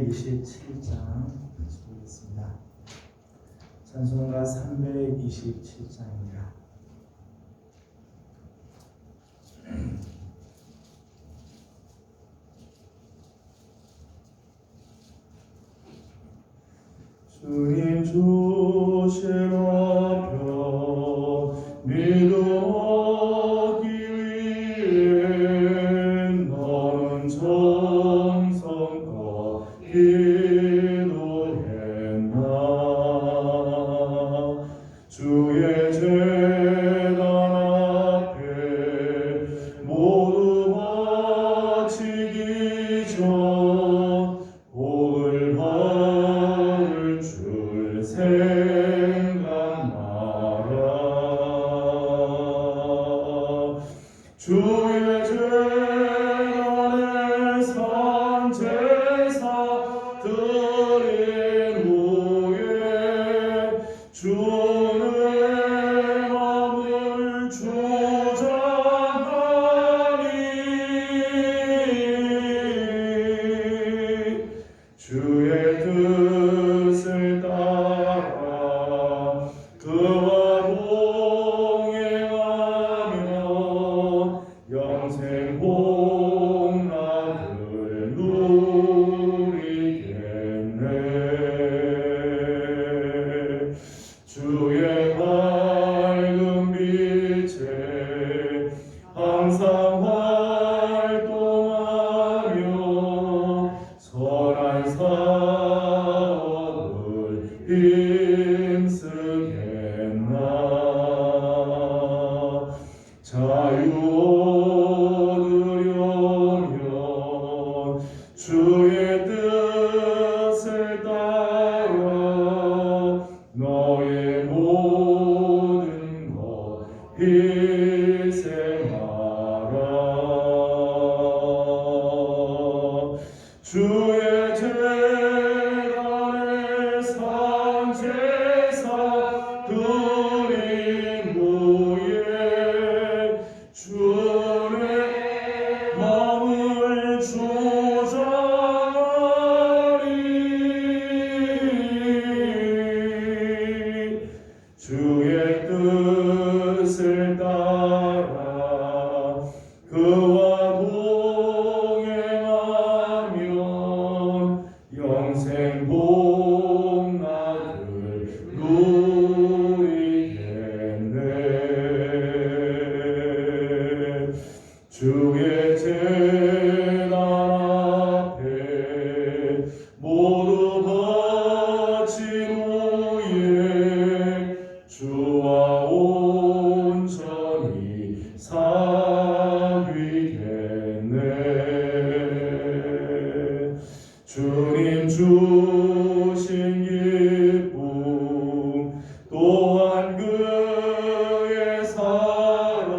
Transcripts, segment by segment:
327장 보겠습니다. 찬송가 327장입니다. 주님 주실 어편 믿어 얻기 위해 너는 정성껏 기도했나. 주의 제단 앞에 모두 바치기 전 복을 받을 줄 생각나라. 주의 제단에 산 제사 드린 후에 주의 맘을 주장하니 주의 뜻을 따라 그와 동행하며 영생 복락을 누리겠네. 주의 밝은 빛에 항상 활동하며 선한 사업을 힘쓰겠나. 자유 얻으려면 주의 뜻을 따라 너의 모든 것 희생하라. 주의 제단에 산 제사 드린 후에 주의 마음을 주장하리. 주의 뜻을 따라 그와 동행하면 영생 복락을 누리겠네. 주의 제단 앞에 모두 바친 후에 주와 온전히 사귀겠네. 주님 주신 기쁨 또한 그의 사랑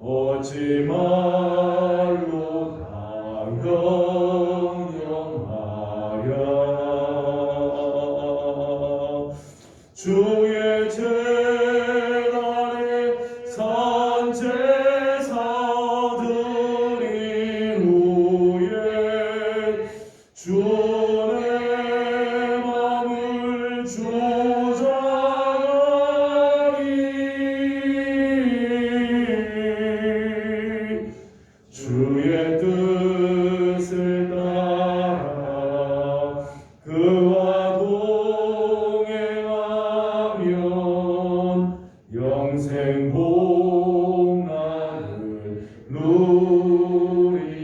얻지 말로 다 영영하랴. 주의 제단에 산 제사 드린 후에 주의 맘을 주장하리. 주의 뜻을 따라 그와 동행하면 영생 복락을 누리겠네.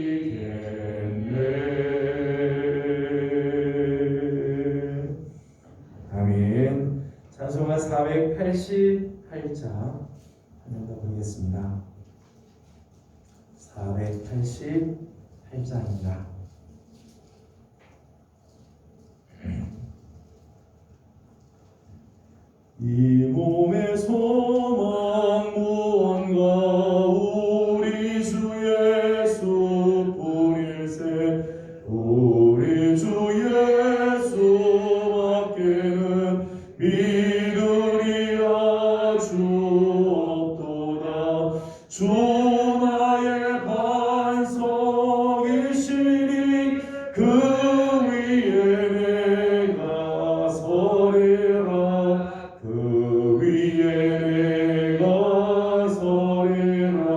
아멘. 찬송가 488장 한번 더 보겠습니다. 488장입니다. 이 몸의 소망 무언가 우리 주 예수 뿐일세. 우리 주 예수밖에는 믿으리라 주 없도다. 주 나의 반석이시니 그 위에 내가 서리라.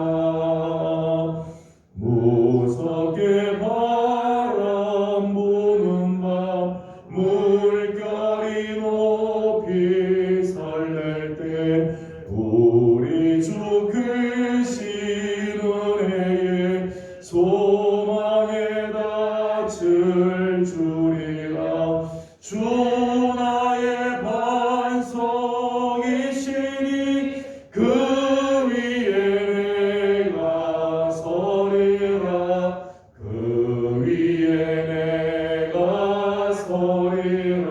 무섭게 바람 부는 밤 물결이 높이 설렐 때 우리 주 크신 은혜에 소망에 닿을 줄이라. 주 나의 반석이시니 그 위에 내가 서리라. 그 위에 내가 서리라.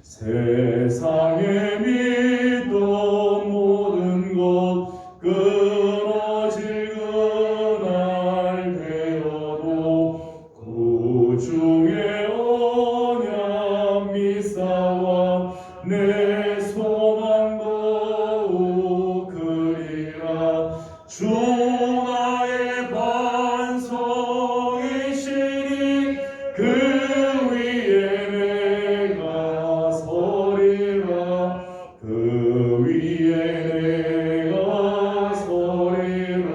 세상에 믿던 모든 것 끊어질 그날 되어도 구주의 언약 미사와 내 소망도 그리라. 주 나의 반석이시니 그 위에 내가 서리라. 그 위에 내가 서리라.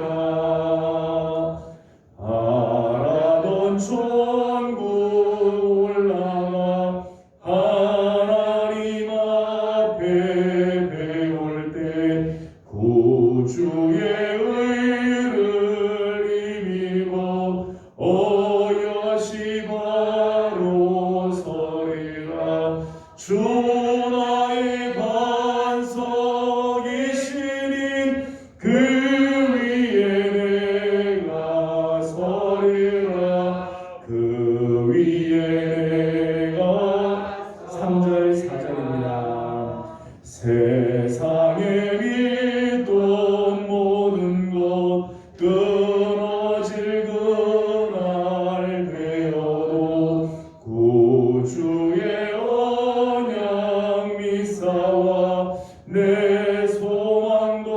바라던 천국 올라가 하나님 앞에 배울 때 구주의 의를 힘입어 어여시 바로 서리라. 주 나의 반석이시니 그 위에 내가 서리라. 그 위에 내가 3절 4절입니다. 세상에 믿던 모든 것 끊어질 그날 되어도 구주의 언약 미사와 내 소망도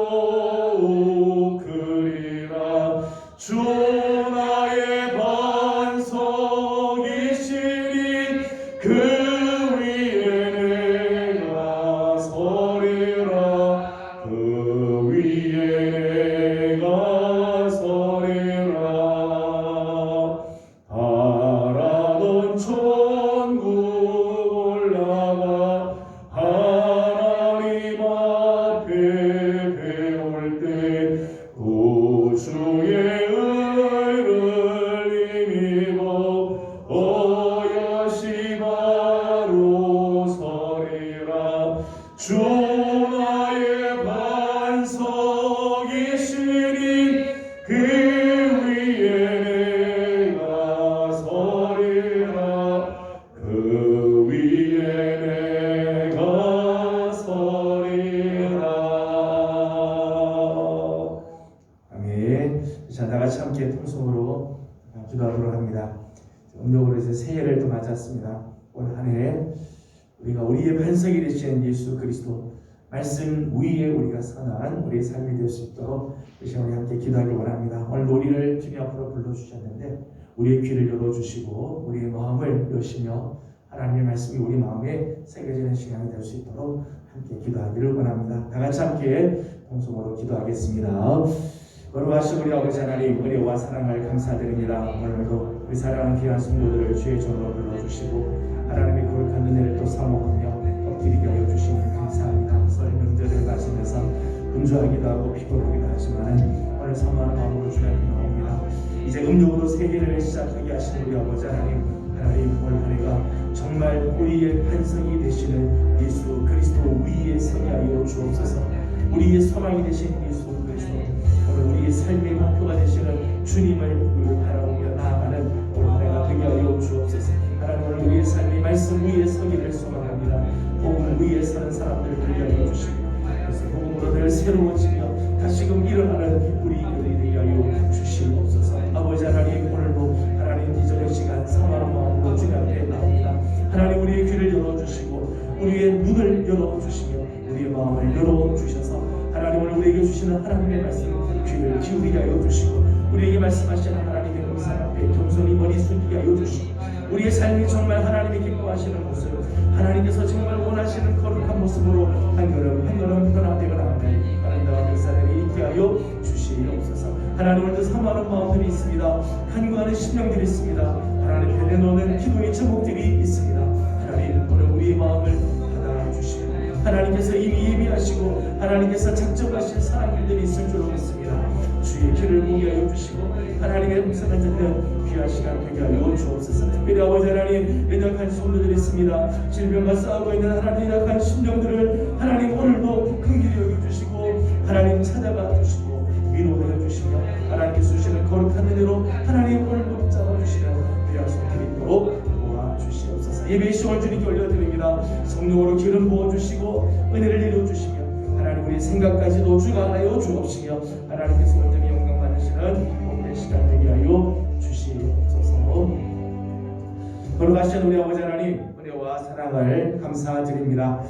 그리라. 주 나의 반석이시니 그 위에 내가 서리라. 그 위에 내가 서리라. 바라던 천국 올라가 하나님 앞에 배울 때 구주의 의를 힘입어 어여시 바로 서리라. 주 나의 반석이시니 그 위에 내가 서리라. 그 위에 내가 서리라. 아멘. 자, 다같이 함께 통성으로 기도하도록 합니다. 음력으로 이제 새해를 또 맞았습니다. 올 한해 우리가 우리의 반석이 되신 예수 그리스도 말씀 위에 우리가 선한 우리의 삶이 될 수 있도록 이 시간에 함께 기도하길 원합니다. 오늘 우리를 주님 앞으로 불러주셨는데 우리의 귀를 열어주시고 우리의 마음을 여시며 하나님의 말씀이 우리 마음에 새겨지는 시간이 될 수 있도록 함께 기도하기를 원합니다. 다 같이 함께 통성으로 기도하겠습니다. 거룩하신 우리 아버지 하나님, 은혜와 사랑을 감사드립니다. 오늘도 우리 사랑하는 귀한 성도들을 주의 종으로 불러주시고 하나님의 거룩한 은혜를 또 사모하며 엎드리게 하여 주시니 감사합니다. 설 명절을 맞으면서 분주하기도 하고 피곤하기도 하지만 오늘 사모하는 마음으로 주님 앞에 나옵니다. 이제 음력으로 새해를 시작하게 하신 우리 아버지 하나님, 오늘 한 해가 정말 우리의 반석이 되시는 예수 그리스도 위에 서게 하여 주옵소서. 우리의 소망이 되신 예수 그리스도, 오늘 우리의 삶의 목표가 되시는 주님을 바라보며 나아가는 오늘 한 해가 되게 하여 주옵소서. 하나님, 오늘 우리의 삶이 말씀 위에 서기를 소망합니다. 복음 위에 서는 사람들을 되게 하여 주시고 그래서 복음으로 늘 새로워지며 다시금 일어나는 우리 되게 하여 주시옵소서. 아버지 하나님, 오늘도 하나님 이 저녁 시간 사모하는 마음으로 주님 앞에 나옵니다. 하나님, 우리의 귀를 열어주시고 우리의 눈을 열어주시며 우리의 마음을 열어주셔서 하나님, 오늘 우리에게 주시는 하나님의 말씀 귀를 기울이게 하여 주시고 우리에게 말씀하시는 하나님의 음성 앞에 겸손히 머리 숙이게 하여 주시고 우리의 삶이 정말 하나님이 기뻐하시는 모습, 하나님께서 정말 원하시는 거룩한 모습으로 한 걸음 변화되고 나가는 아름다운 역사들이 있게 하여 주시옵소서. 하나님을 더 사모하는 마음들이 있습니다. 간구하는 심령들이 있습니다. 하나님 편에 놓는 기도의 제목들이 있습니다. 하나님 오늘 우리의 마음을 받아주시고 하나님께서 이미 예비하시고 하나님께서 작정하신 사랑들이 있을 줄로 믿습니다. 주의 길을 보게 하여 주시고 하나님의 음성을 듣는 귀한 시간 되게 하여 주옵소서. 특별히 아버지 하나님 연약한 성도들이 있습니다. 질병과 싸우고 있는 하나님 연약한 심령들을 하나님 오늘도 긍휼히 여겨주시고 하나님 찾아가 주시고 위로해 주시며 하나님께서 주시는 거룩한 은혜로 하나님 오늘도 붙잡아 주시는 귀한 손길이 있도록 도와주시옵소서. 예배의 시간을 주님께 올려드립니다. 성령으로 기름 부어주시고 은혜를 내려주시며 하나님 우리의 생각까지도 주관하여 주옵시며 하나님께서 온전히 영광 받으시는 복된 시간 되게 하여 주시옵소서. 걸어가시는 우리 아버지 하나님 은혜와 사랑을 감사드립니다.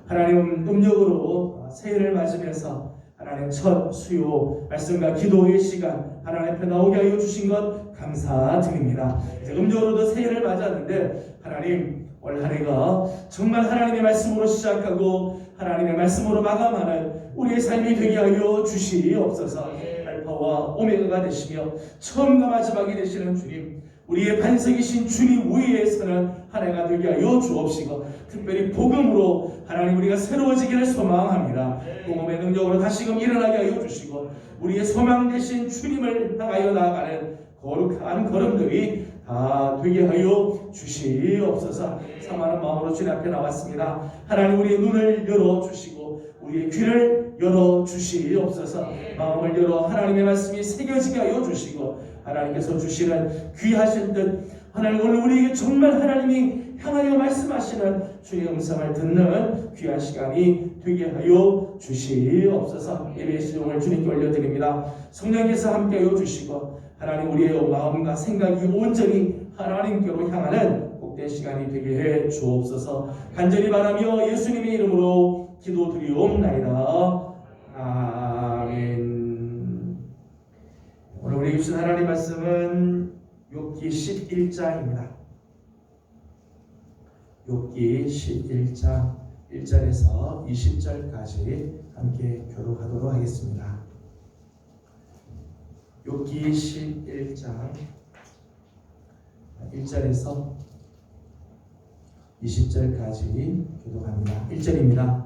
하나님 음력으로 새해를 맞으면서 하나님 첫 수요 말씀과 기도의 시간 하나님 앞에 나오게 하여 주신 것 감사드립니다. 이제 음력으로도 새해를 맞았는데 하나님 올 한 해가 정말 하나님의 말씀으로 시작하고 하나님의 말씀으로 마감하는 우리의 삶이 되게 하여 주시옵소서. 알파와 오메가가 되시며 처음과 마지막이 되시는 주님, 우리의 반석이신 주님 위에 서는 한 해가 되게 하여 주옵시고 특별히 복음으로 하나님 우리가 새로워지기를 소망합니다. 복음의 능력으로 다시금 일어나게 하여 주시고 우리의 소망 되신 주님을 향하여 나아가는 거룩한 걸음들이 다 되게 하여 주시옵소서. 사모하는 마음으로 주님 앞에 나왔습니다. 하나님 우리의 눈을 열어주시고 우리의 귀를 열어주시옵소서. 마음을 열어 하나님의 말씀이 새겨지게 하여 주시고 하나님께서 주시는 귀하신 뜻 하나님 오늘 우리에게 정말 하나님이 향하여 말씀하시는 주의 음성을 듣는 귀한 시간이 되게 하여 주시옵소서. 예배의 시종을 주님께 올려드립니다. 성령께서 함께 하여 주시고 하나님 우리의 마음과 생각이 온전히 하나님께로 향하는 복된 시간이 되게 해 주옵소서. 간절히 바라며 예수님의 이름으로 기도드리옵나이다. 아멘. 오늘 우리 주신 하나님 말씀은 욥기 11장입니다. 욥기 11장 1절에서 20절까지 함께 교독하도록 하겠습니다. 욥기 11장 1절에서 20절까지 교독합니다. 1절입니다.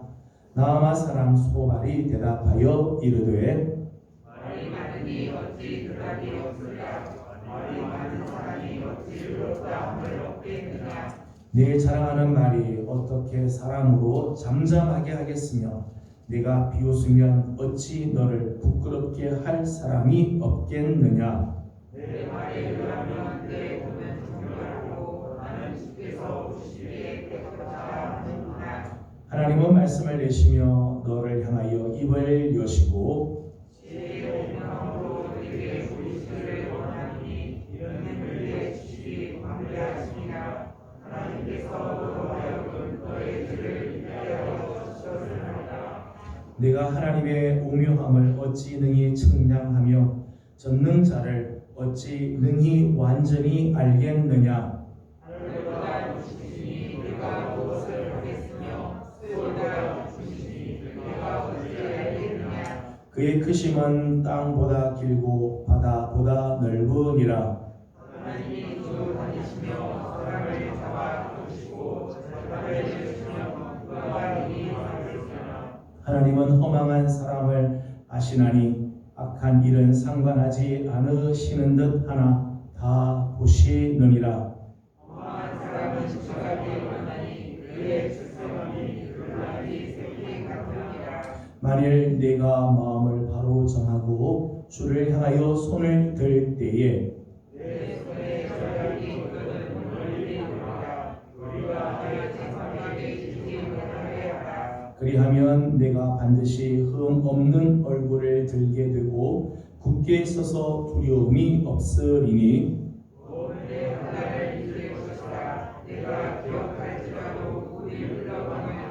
나아마 사람 소발이 대답하여 이르되 말이 많으니 어찌 그라기 없으랴. 말이 많은 사람이 어찌 의롭다함을 얻겠느냐. 네 자랑하는 말이 어떻게 사람으로 잠잠하게 하겠으며 네가 비웃으면 어찌 너를 부끄럽게 할 사람이 없겠느냐. 내 말에 의하면 내 몸은 정결하고 나는 주께서 보시기에 깨끗하다 하는구나. 하나님은 말씀을 내시며 너를 향하여 입을 여시고 지혜의 명함으로 너에게 보이시기를 원하노니 이는 너에게 주시기 관대하시니라. 하나님께서 너로 하여금 너의 죄를 위하여 주셨으나이다. 내가 하나님의 오묘함을 어찌 능히 측량하며 전능자를 어찌 능히 완전히 알겠느냐. 하늘보다 높으시니 내가 무엇을 하겠으며 수보다 높으시니 내가 어찌 알겠느냐. 그의 크심은 땅보다 길고 바다보다 넓으니라. 하나님이 두루 다니시며 사람을 잡아 두시고 사람을 내시며 그가 이미 말했으나. 하나님은 허망한 사람을 아시나니 악한 일은 상관하지 않으시는 듯 하나 다 보시느니라. 험한 사람은 주가기 원하니 그의 출생함이 그날이 새끼 같으니라. 만일 내가 마음을 바로 정하고 주를 향하여 손을 들 때에 내 손에 저녁이 그는 멀리 돌아가 우리가 하여 재판하게 지지 못하게 하라. 그리하면 내가 반드시 흠 없는 얼굴을 들게 되고 굳게 서서 두려움이 없으리니 내 하나를 잊을 것이라. 내가 기억할지라도 우리 흘러가면 할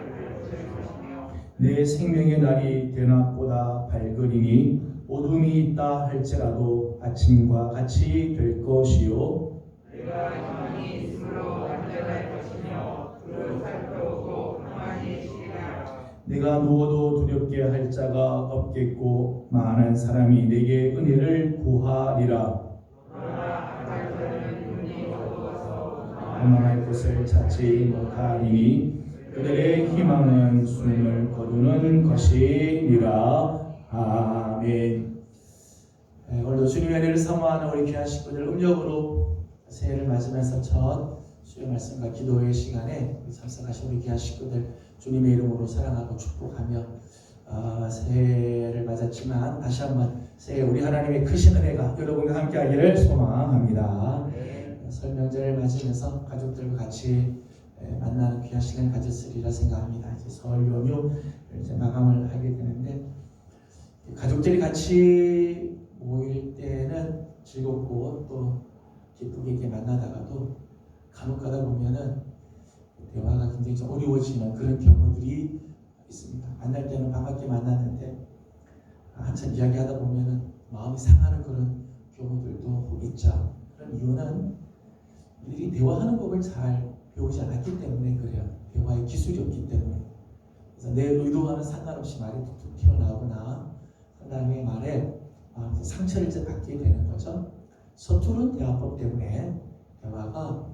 것이며 내 생명의 날이 대낮보다 밝으리니 어둠이 있다 할지라도 아침과 같이 될 것이요 내가 가만히 있으므로 안전할 것이며 두루 살펴보고 가만히 쉬리라. 내가 누워도 두렵게 할 자가 없겠고 많은 사람이 내게 은혜를 구하리라. 도망할 곳을 찾지 못하리니 그들의 희망은 숨을 거두는 것이니라. 아멘. 오늘도 주님의 은혜를 사모하는 우리 귀한 식구들, 음력으로 새해를 맞으면서 첫 주의 말씀과 기도의 시간에 참석하신 우리 귀한 식구들 주님의 이름으로 사랑하고 축복하며 새해를 맞았지만 다시 한번 새해 우리 하나님의 크신 은혜가 여러분과 함께하기를 소망합니다. 설 명절을 맞으면서 가족들과 같이 만나는 귀한 시간을 가졌으리라 생각합니다. 이제 설 연휴 이제 마감을 하게 되는데 가족들이 같이 모일 때는 즐겁고 또 기쁘게 이렇게 만나다가도 간혹 가다 보면은 대화가 굉장히 좀 어려워지는 그런 경우들이 있습니다. 만날 때는 반갑게 만났는데 한참 이야기하다 보면은 마음이 상하는 그런 경우들도 있죠. 그런 이유는 우리들이 대화하는 법을 잘 배우지 않았기 때문에 그래요. 대화의 기술이 없기 때문에. 그래서 내 의도와는 상관없이 말이 툭툭 튀어나오거나 상대방의 말에 상처를 이제 받게 되는 거죠. 서투른 대화법 때문에 대화가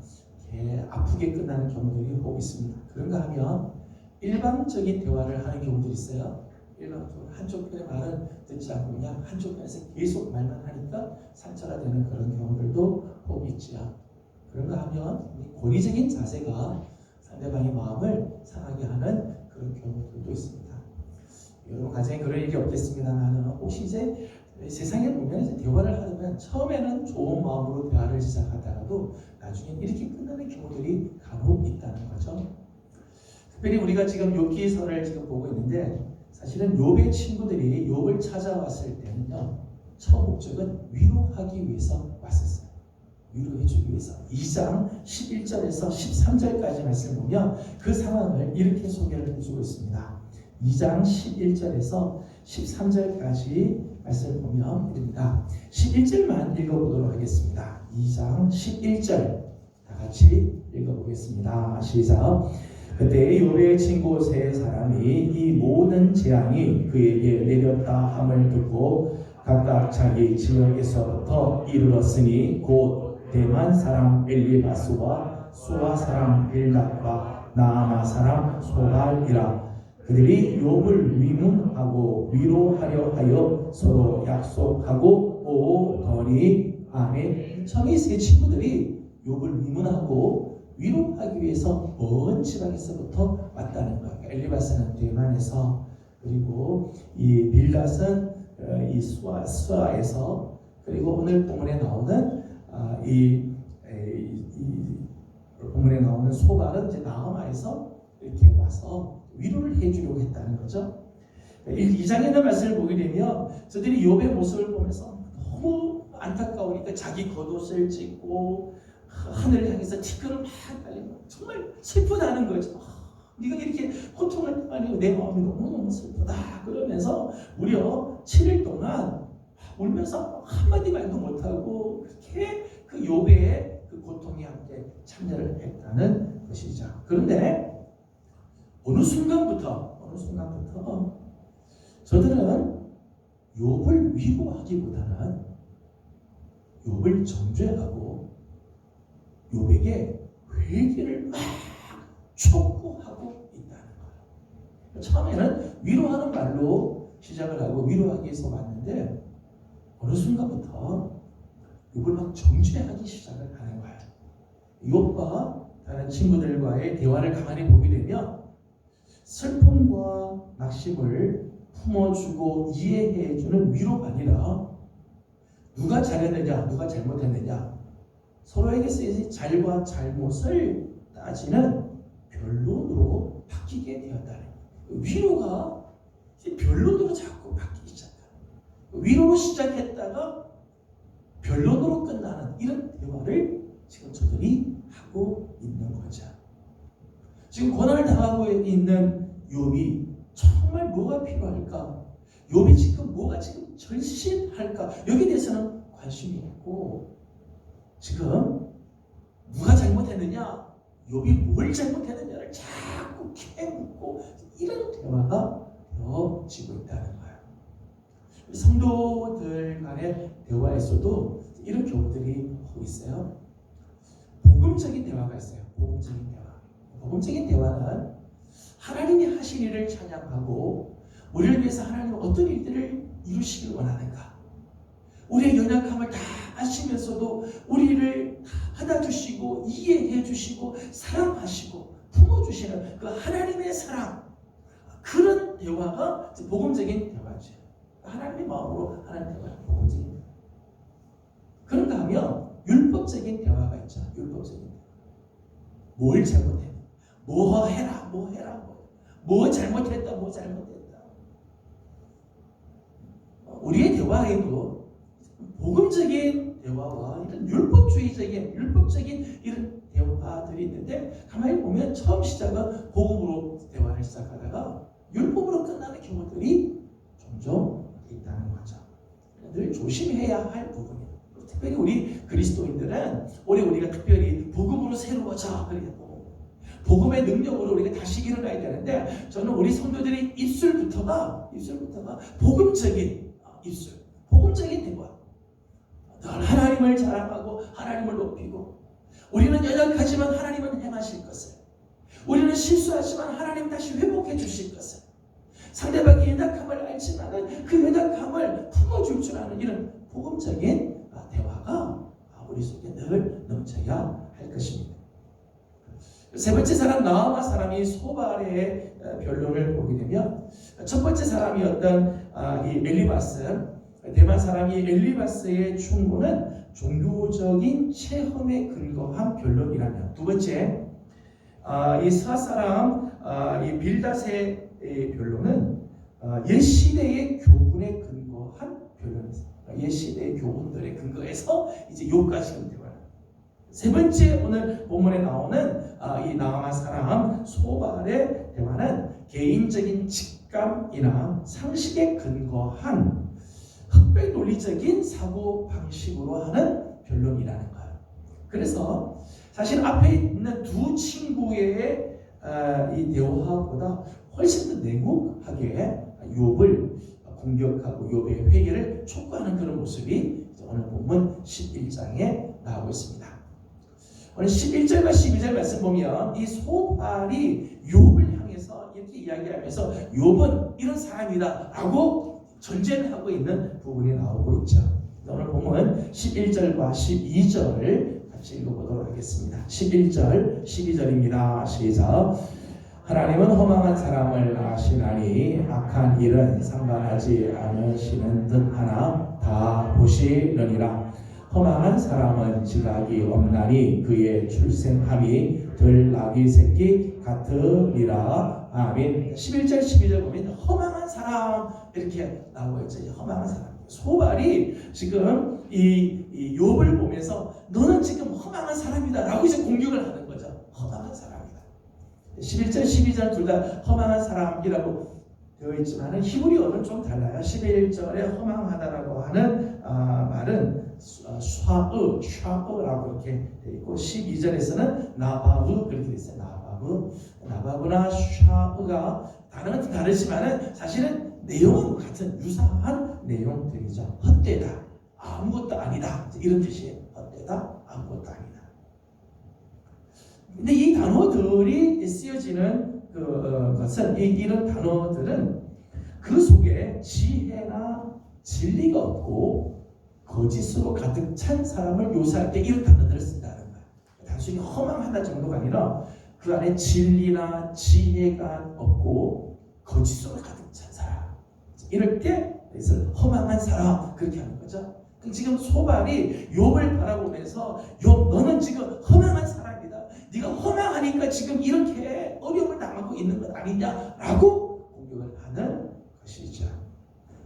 이렇게 아프게 끝나는 경우들이 꼭 있습니다. 그런가 하면 일방적인 대화를 하는 경우들이 있어요. 일방적으로 한쪽 편의 말은 듣지 않고 그냥 한쪽 편에서 계속 말만 하니까 상처가 되는 그런 경우들도 꼭 있지요. 그런가 하면 권위적인 자세가 상대방의 마음을 상하게 하는 그런 경우들도 있습니다. 여러분 가정에 그런 일이 없겠습니다만 혹시 이제 세상에 보면 이제 대화를 하려면 처음에는 좋은 마음으로 대화를 시작하다가도 나중에 이렇게 끝나는 경우들이 간혹 있다는 거죠. 특별히 우리가 지금 욥기서를 지금 보고 있는데 사실은 욥의 친구들이 욥을 찾아왔을 때는요 첫 목적은 위로하기 위해서 왔었어요. 위로해주기 위해서 2장 11절에서 13절까지 말씀을 보면 그 상황을 이렇게 소개를 해주고 있습니다. 2장 11절에서 13절까지 말씀을 보면 이릅니다. 11절만 읽어보도록 하겠습니다. 2장 11절 다 같이 읽어보겠습니다. 시작. 그때 욥의 친구 세 사람이 이 모든 재앙이 그에게 내렸다 함을 듣고 각각 자기 지역에서부터 이르렀으니 곧 대만 사람 엘리바스와 수아 사람 빌닷과 나아마 사람 소발이라. 그들이 욥을 위문하고 위로하려 하여 서로 약속하고 오더니. 아멘. 이 세 친구들이 욥을 위문하고 위로하기 위해서 먼 지방에서부터 왔다는 거예요. 엘리바스는 대만에서, 그리고 이 빌닷은 이 수아에서, 그리고 오늘 본문에 나오는 이 본문에 나오는 소발은 이제 나아마에서 이렇게 와서 위로를 해주려고 했다는 거죠. 2장에는 말씀을 보게 되면 저들이 욥의 모습을 보면서 너무 안타까우니까 자기 겉옷을 찢고 하늘을 향해서 티끌을 막 달리고 정말 슬프다는 거죠. 네가 이렇게 고통을 당하니 내 마음이 너무너무 슬프다 그러면서 무려 7일 동안 울면서 한마디 말도 못하고 그렇게 그 욥의 그 고통에 함께 참여를 했다는 것이죠. 그런데 어느 순간부터 저들은 욥을 위로하기보다는 욥을 정죄하고 욥에게 회개를 막 촉구하고 있다는 거예요. 처음에는 위로하는 말로 시작을 하고 위로하기 위해서 왔는데 어느 순간부터 욥을 막 정죄하기 시작을 하는 거예요. 욥과 다른 친구들과의 대화를 가만히 보게 되면 슬픔과 낙심을 품어주고 이해해주는 위로가 아니라 누가 잘했느냐 누가 잘못했느냐 서로에게서 잘과 잘못을 따지는 변론으로 바뀌게 되었다는 거예요. 위로가 변론으로 자꾸 바뀌기 시작해요. 위로로 시작했다가 변론으로 끝나는 이런 대화를 지금 저들이 하고 있는 거죠. 지금 고난을 당하고 있는 욥이 정말 뭐가 필요할까? 욥이 지금 뭐가 지금 절실할까? 여기에 대해서는 관심이 없고 지금 누가 잘못했느냐? 욥이 뭘 잘못했느냐를 자꾸 캐묻고 이런 대화가 되어지고 있다는 거예요. 성도들 간의 대화에서도 이런 경우들이 있어요. 복음적인 대화가 있어요. 복음적인 대화. 복음적인 대화는 하나님이 하신 일을 찬양하고 우리를 위해서 하나님은 어떤 일들을 이루시길 원하는가, 우리의 연약함을 다 아시면서도 우리를 받아주시고 이해해 주시고 사랑하시고 품어주시는 그 하나님의 사랑, 그런 대화가 복음적인 대화죠. 하나님의 마음으로 하나님 대화, 복음적인 대화. 그런가 하면 율법적인 대화가 있죠. 율법적인 대화. 뭘 잘못했냐, 뭐 해라, 뭐 잘못했다, 뭐 잘못했다. 우리의 대화에도 복음적인 대화와 이런 율법적인 이런 대화들이 있는데, 가만히 보면 처음 시작은 복음으로 대화를 시작하다가 율법으로 끝나는 경우들이 종종 있다는 거죠. 늘 조심해야 할 부분이에요. 특별히 우리 그리스도인들은 올해 우리가 특별히 복음으로 새로워져, 그래요. 복음의 능력으로 우리가 다시 일어나야 되는데, 저는 우리 성도들의 입술부터가 복음적인 입술, 복음적인 대화. 늘 하나님을 자랑하고 하나님을 높이고, 우리는 연약하지만 하나님은 행하실 것을, 우리는 실수하지만 하나님 다시 회복해 주실 것을, 상대방의 연약함을 알지만 그 연약함을 품어줄 줄 아는 이런 복음적인 대화가 우리 속에 늘 넘쳐야 할 것입니다. 세 번째 사람, 나아마 사람이 소발의 변론을 보게 되면, 첫 번째 사람이었던 이 엘리바스, 대만 사람이 엘리바스의 충고는 종교적인 체험에 근거한 변론이라면, 두 번째 이 스가 사람 이 빌닷의 변론은 옛 시대의 교훈에 근거한 변론입니다. 옛 시대의 교훈들에 근거해서 이제 욥까지 대화. 세 번째 오늘 본문에 나오는 이 나아마 사람 소발의 대화는 개인적인 직감이나 상식에 근거한 흑백 논리적인 사고 방식으로 하는 변론이라는 거예요. 그래서 사실 앞에 있는 두 친구의 이 대화보다 훨씬 더 냉혹하게 욥을 공격하고 욥의 회개를 촉구하는 그런 모습이 오늘 본문 11장에 나오고 있습니다. 오늘 11절과 12절 말씀 보면 이 소발이 욥을 향해서 이렇게 이야기하면서 욥은 이런 사람이다 라고 전제를 하고 있는 부분이 나오고 있죠. 오늘 보면 11절과 12절을 같이 읽어보도록 하겠습니다. 11절, 12절입니다. 시작. 하나님은 허망한 사람을 아시나니 악한 일은 상관하지 않으시는 듯하나 다 보시느니라. 허망한 사람은 지각이 없나니 그의 출생함이 들나귀 새끼 같으리라. 아멘. 11절 12절 보면 허망한 사람 이렇게 나오고 있죠. 허망한 사람. 소발이 지금 이 욥을 보면서 너는 지금 허망한 사람이다 라고 이제 공격을 하는 거죠. 허망한 사람이다. 11절 12절 둘 다 허망한 사람이라고 되어 있지만 히브리어는 좀 달라요. 11절에 허망하다라고 하는 말은 샤으라고 이렇게 되어 있고, 12절에서는 나바브 그렇게 되어 있어요. 나바브나 샤으가 단어는 다르지만 사실은 내용은 같은 유사한 내용들이죠. 헛되다, 아무것도 아니다, 이런 뜻이에요. 헛되다, 아무것도 아니다. 근데 이 단어들이 쓰여지는 것은 이런 단어들은 그 속에 지혜나 진리가 없고 거짓으로 가득 찬 사람을 묘사할 때 이런 단어들을 쓴다는 거예요. 단순히 허망하다 정도가 아니라 그 안에 진리나 지혜가 없고 거짓으로 가득 찬 사람, 이럴 때 그래서 허망한 사람 그렇게 하는 거죠. 지금 소발이 욥을 바라보면서 욥 너는 지금 허망한 사람이다. 네가 허망하니까 지금 이렇게 어려움을 당하고 있는 것 아니냐라고 공격을 하는 것이죠.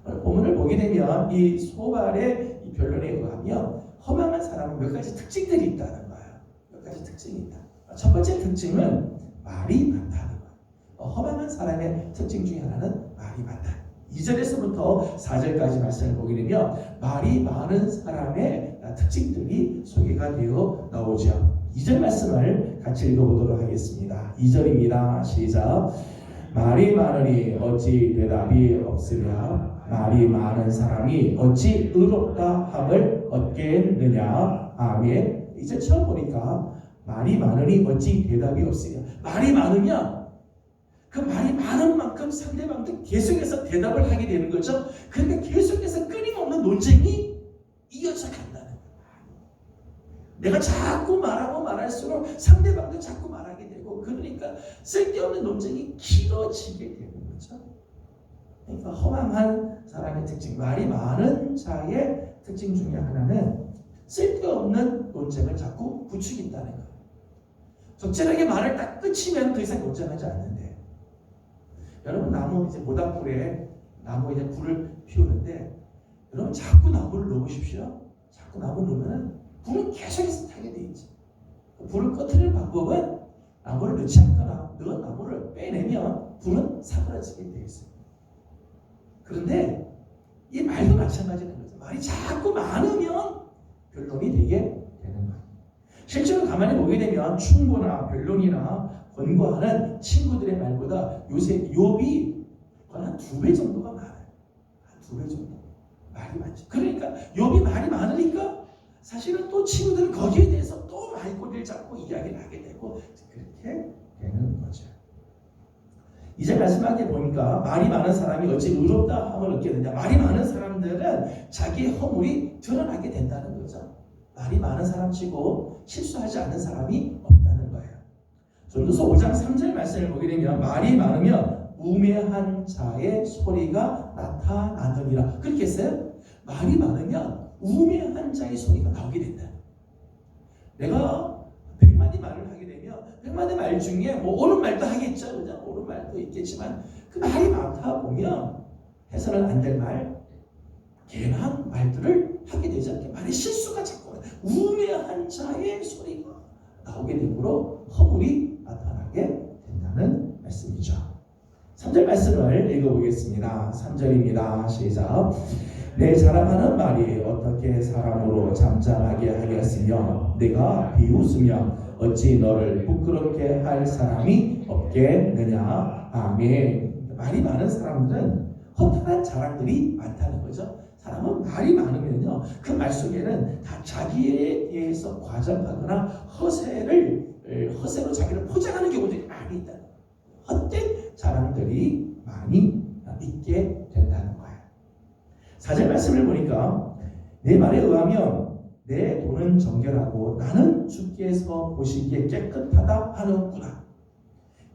본문을 보게 되면 이 소발의 이 변론에 의하면 허망한 사람은 몇 가지 특징들이 있다는 거예요. 몇 가지 특징이 있다. 첫 번째 특징은 말이 많다는 거예요. 허망한 사람의 특징 중에 하나는 말이 많다. 2절에서부터 4절까지 말씀을 보게 되면 말이 많은 사람의 특징들이 소개가 되어 나오죠. 2절 말씀을 같이 읽어보도록 하겠습니다. 2절입니다. 시작. 말이 많으니 어찌 대답이 없으랴. 말이 많은 사람이 어찌 의롭다 함을 얻겠느냐. 아멘. 이제 처음 보니까 말이 많으니 어찌 대답이 없으랴. 말이 많으면 그 말이 많은 만큼 상대방도 계속해서 대답을 하게 되는 거죠. 그러니까 계속해서 끊임없는 논쟁이 이어져 간다는 거예요. 내가 자꾸 말하고 말할수록 상대방도 자꾸 말하게 되고, 그러니까 쓸데없는 논쟁이 길어지게 되는 거죠. 그러니까 허망한 사람의 특징, 말이 많은 자의 특징 중에 하나는 쓸데없는 논쟁을 자꾸 부추긴다는 거예요. 적절하게 말을 딱 끝이면 더 이상 논쟁하지 않는데, 여러분 나무 이제 모닥불에 나무 이제 불을 피우는데, 여러분 자꾸 나무를 넣으십시오. 자꾸 나무를 넣으면 불은 계속해서 타게 돼 있지. 불을 꺼트리는 방법은 나무를 넣지 않거나 넣은 나무를 빼내면 불은 사그라지게 되어 있어요. 그런데 이 말도 마찬가지인 거죠. 말이 자꾸 많으면 변론이 되게 되는 거예요. 실제로 가만히 보게 되면 충고나 변론이나 권고하는 친구들의 말보다 요새 욥이 한 2배 정도가 많아요. 한 2배 정도 말이 많죠. 그러니까 욥이 말이 많으니까 사실은 또 친구들은 거기에 대해서 또 말꼬리를 잡고 이야기를 하게 되고 그렇게 되는 거죠. 이제 마지막에 보니까 말이 많은 사람이 어찌 의롭다 함을 얻겠느냐. 말이 많은 사람들은 자기의 허물이 드러나게 된다는 거죠. 말이 많은 사람치고 실수하지 않는 사람이 없다는 거예요. 전도서 5장 3절 말씀을 보게 되면 말이 많으면 우매한 자의 소리가 나타나느니라. 그렇게 했어요? 말이 많으면 우매한 자의 소리가 나오게 된다. 내가 100마디 말을 하게 되면 100마디 말 중에 뭐 옳은 말도 하겠죠. 그죠? 옳은 말도 있겠지만 그 말이 많다 보면 해서는 안 될 말, 괜한 말들을 하게 되죠. 말의 실수가 자꾸 우매한 자의 소리가 나오게 되므로 허물이 나타나게 된다는 말씀이죠. 3절 말씀을 읽어보겠습니다. 3절입니다. 시작. 내 자랑하는 말이 어떻게 사람으로 잠잠하게 하겠으며 내가 비웃으며 어찌 너를 부끄럽게 할 사람이 없겠느냐. 아멘. 말이 많은 사람들은 허탄한 자랑들이 많다는 거죠. 사람은 말이 많으면요, 그 말 속에는 다 자기에 대해서 과장하거나 허세로 자기를 포장하는 경우들이 많이 있다. 헛된 자랑들이 많이 있게 된다는 거예요. 4절 말씀을 보니까 내 말에 의하면 내 돈은 정결하고 나는 주께서 보시기에 깨끗하다 하는구나.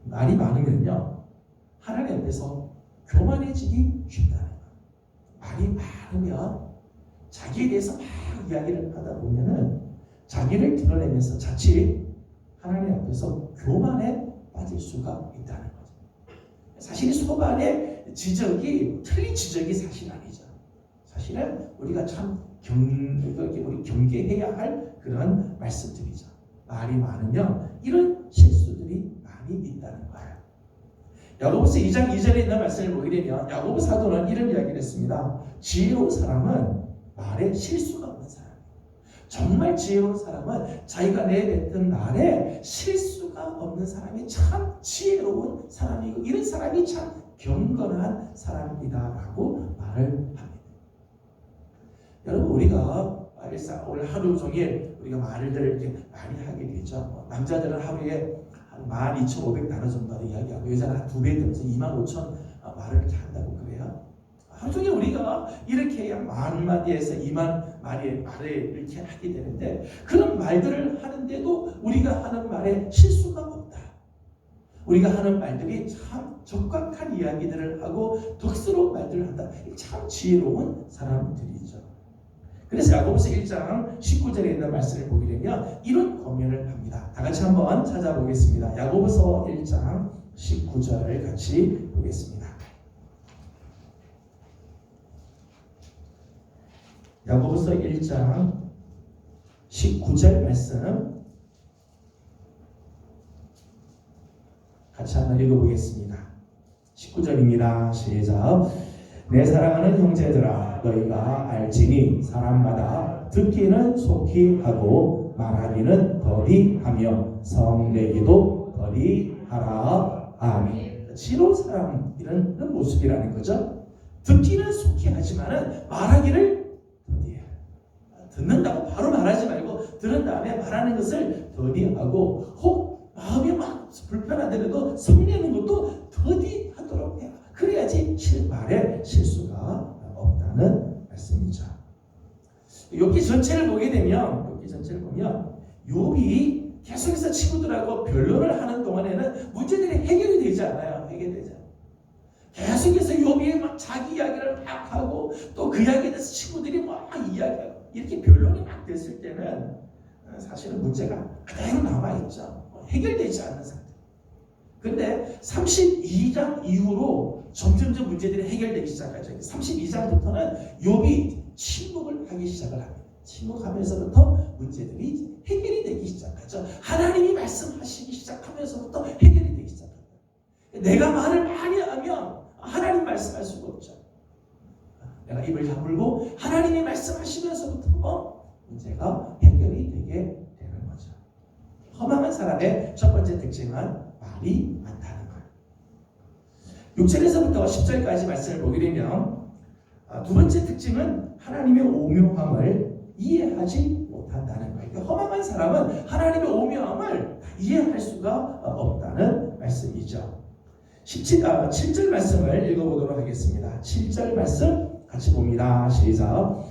말이 많으면요, 하나님 앞에서 교만해지기 쉽다는 거예요. 말이 많으면 자기에 대해서 막 이야기를 하다 보면은 자기를 드러내면서 자칫 하나님 앞에서 교만에 빠질 수가 있다는 거죠. 사실 소반의 지적이 틀린 지적이 사실 아니죠. 사실은 우리가 참 우리 경계해야 할 그런 말씀들이죠. 말이 많으면 이런 실수들이 많이 있다는 거예요. 야고보서 2장 2절에 있는 말씀을 보게 되면 야고보 사도는 이런 이야기를 했습니다. 지혜로운 사람은 말에 실수가 없는 사람. 정말 지혜로운 사람은 자기가 내뱉은 말에 실수가 없는 사람이 참 지혜로운 사람이고, 이런 사람이 참 경건한 사람이다라고 말을 합니다. 여러분, 우리가 오늘 하루 종일 우리가 말을 이렇게 많이 하게 되죠. 남자들은 하루에 한 12,500단어 정도 이야기하고 여자는 한 2배 되면서 25,000 말을 이렇게 한다고 그래요. 하루 종일 우리가 이렇게 해야 10,000마디에서 20,000마디의 말을 이렇게 하게 되는데, 그런 말들을 하는데도 우리가 하는 말에 실수가 없다. 우리가 하는 말들이 참 적확한 이야기들을 하고 덕스러운 말들을 한다. 참 지혜로운 사람들이죠. 그래서 야고보서 1장 19절에 있는 말씀을 보게 되면 이런 권면을 합니다. 다 같이 한번 찾아보겠습니다. 야고보서 1장 19절을 같이 보겠습니다. 야고보서 1장 19절 말씀 같이 한번 읽어보겠습니다. 19절입니다. 시작. 내 사랑하는 형제들아, 너희가 알지니 사람마다 듣기는 속히 하고 하고 말하기는 더디하며 성내기도 더디하라. 아멘. 지혜로운 사람 이런 모습이라는 거죠. 듣기는 속히 하지만은 말하기를 더디해. 듣는다고 바로 말하지 말고 들은 다음에 말하는 것을 더디하고 혹 마음이 막 불편하더라도 성내는 것도 더디하도록 해야. 그래야지 말에 실수가 없다는 말씀이죠. 욥기 전체를 보게 되면 욥이 계속해서 친구들하고 변론을 하는 동안에는 문제들이 해결이 되지 않아요. 해결되지 않아요. 계속해서 욥이 막 자기 이야기를 막 하고 또 그 이야기에 대해서 친구들이 막 이야기하고 이렇게 변론이 막 됐을 때는 사실은 문제가 그대로 남아있죠. 해결되지 않는 상태. 근데 32장 이후로 점점점 문제들이 해결되기 시작하죠. 32장부터는 욥이 침묵을 하기 시작을 합니다. 침묵하면서부터 문제들이 해결이 되기 시작하죠. 하나님이 말씀하시기 시작하면서부터 해결이 되기 시작합니다. 내가 말을 많이 하면 하나님 말씀할 수가 없죠. 내가 입을 다물고 하나님이 말씀하시면서부터 문제가 해결이 되게 되는 거죠. 허망한 사람의 첫 번째 특징은 말이 많다는 거예요. 6절에서부터 10절까지 말씀을 보게 되면 두 번째 특징은 하나님의 오묘함을 이해하지 못한다는 거예요. 그러니까 허망한 사람은 하나님의 오묘함을 이해할 수가 없다는 말씀이죠. 7절 말씀을 읽어보도록 하겠습니다. 7절 말씀 같이 봅니다. 시작.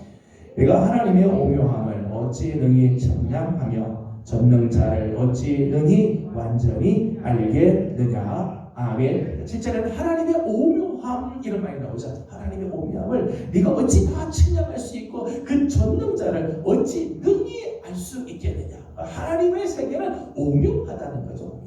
내가 하나님의 오묘함을 어찌 능히 청량하며 전능자를 어찌 능히 완전히 알겠느냐. 아멘. 7절에는 하나님의 오묘함 이런 말이 나오죠. 하나님의 오묘함을 네가 어찌 다 측량할 수 있고 그 전능자를 어찌 능히 알 수 있겠느냐. 하나님의 세계는 오묘하다는 거죠.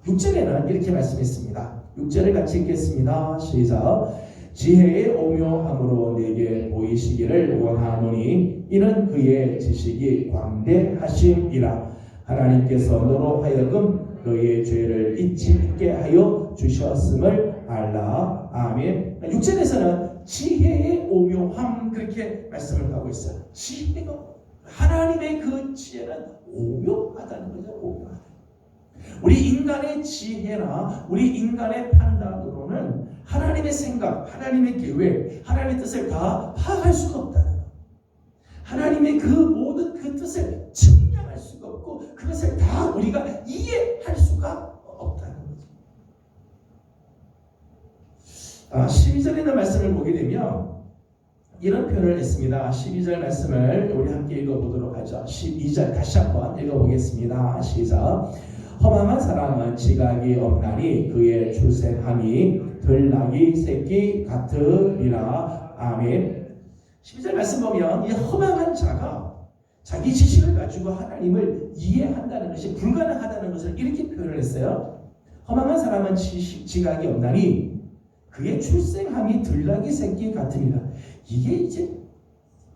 6절에는 이렇게 말씀했습니다. 6절을 같이 읽겠습니다. 시작. 지혜의 오묘함으로 내게 보이시기를 원하노니 이는 그의 지식이 광대하심이라. 하나님께서 너로 하여금 너의 죄를 잊지 않게 하여 주셨음을 알라. 아멘. 6절에서는 지혜의 오묘함 그렇게 말씀을 하고 있어요. 지혜가 하나님의 그 지혜는 오묘하다는 거죠. 오묘하다. 우리 인간의 지혜나 우리 인간의 판단으로는 하나님의 생각, 하나님의 계획, 하나님의 뜻을 다 파악할 수가 없다는 거예요. 하나님의 그 모든 그 뜻을 측량할 수가 없고 그것을 다 우리가 이해할 수가 없다는 거죠. 12절에 있는 말씀을 보게 되면 이런 표현을 했습니다. 12절 말씀을 우리 함께 읽어보도록 하죠. 12절 다시 한번 읽어보겠습니다. 시작. 허망한 사람은 지각이 없나니 그의 출생함이 들나귀 새끼 같으리라. 아멘. 12절 말씀 보면 이 허망한 자가 자기 지식을 가지고 하나님을 이해한다는 것이 불가능하다는 것을 이렇게 표현을 했어요. 허망한 사람은 지각이 없나니 그의 출생함이 들나귀 새끼 같으리라. 이게 이제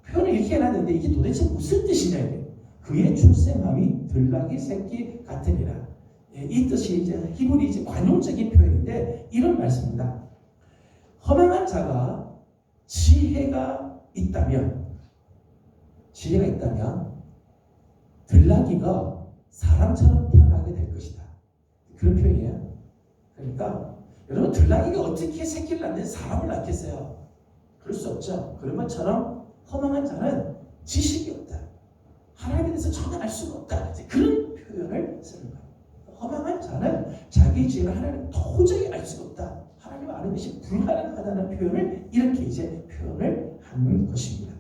표현을 이렇게 해놨는데 이게 도대체 무슨 뜻이냐. 그의 출생함이 들나귀 새끼 같으리라. 이 뜻이 이제 히브리 이제 관용적인 표현인데 이런 말씀입니다. 허망한 자가 지혜가 있다면 들나귀가 사람처럼 태어나게 될 것이다. 그런 표현이에요. 그러니까 여러분 들나귀가 어떻게 새끼를 낳는데 사람을 낳겠어요? 그럴 수 없죠. 그런 것처럼 허망한 자는 지식이 없다. 하나님에 대해서 전혀 알 수가 없다. 그런 표현을 쓰는 거예요. 허망한 자는 자기 지혜를 하나님 도저히 알 수가 없다. 하나님을 아는 것이 불가능하다는 표현을 이렇게 이제 표현을 하는 것입니다.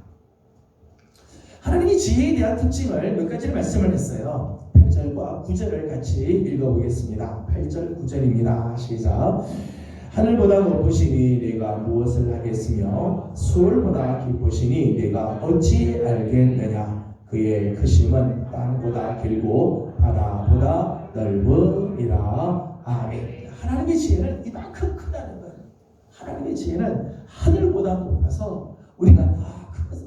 하나님이 지혜에 대한 특징을 몇 가지 말씀을 했어요. 8절과 9절을 같이 읽어보겠습니다. 8절 9절입니다. 시작. 하늘보다 높으시니 내가 무엇을 하겠으며 수월보다 깊으시니 내가 어찌 알겠느냐. 그의 크심은 땅보다 길고 바다보다 넓으리라. 아멘. 하나님의 지혜는 이만큼 크다는 거예요. 하나님의 지혜는 하늘보다 높아서 우리가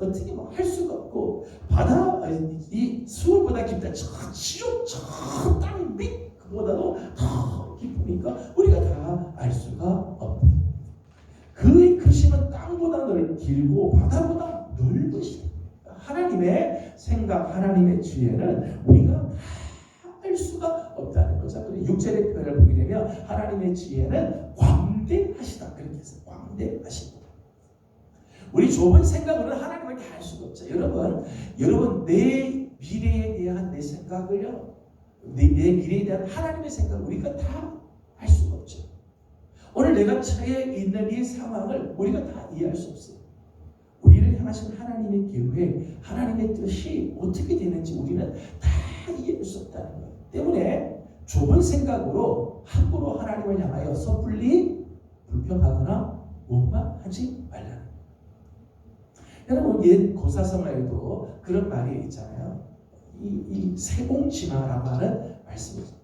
어떻게 할 수가 없고 이 수월보다 깊다. 저 땅 밑 그보다도 더 깊으니까 우리가 다 알 수가 없다. 그의 크심은 땅보다 길고 바다보다 넓으시다. 하나님의 생각, 하나님의 지혜는 우리가 다 알 수가 없다는 거죠. 그리고 6절의 표현을 보게 되면 하나님의 지혜는 광대하시다. 그렇게 해서 광대하시다. 우리 좁은 생각으로는 하나님을 다 알 수가 없죠. 여러분 내 미래에 대한 내 생각을요, 내 미래에 대한 하나님의 생각을 우리가 다 알 수가 없죠. 오늘 내가 처해 있는 이 상황을 우리가 다 이해할 수 없어요. 우리를 향하신 하나님의 계획, 하나님의 뜻이 어떻게 되는지 우리는 다 이해할 수 없다는 거예요. 때문에 좁은 생각으로 함부로 하나님을 향하여 섣불리 불평하거나 원망하지 말라는 거예요. 여러분 옛 고사성어에도 그런 말이 있잖아요. 이 세공지마라고 하는 말씀이죠.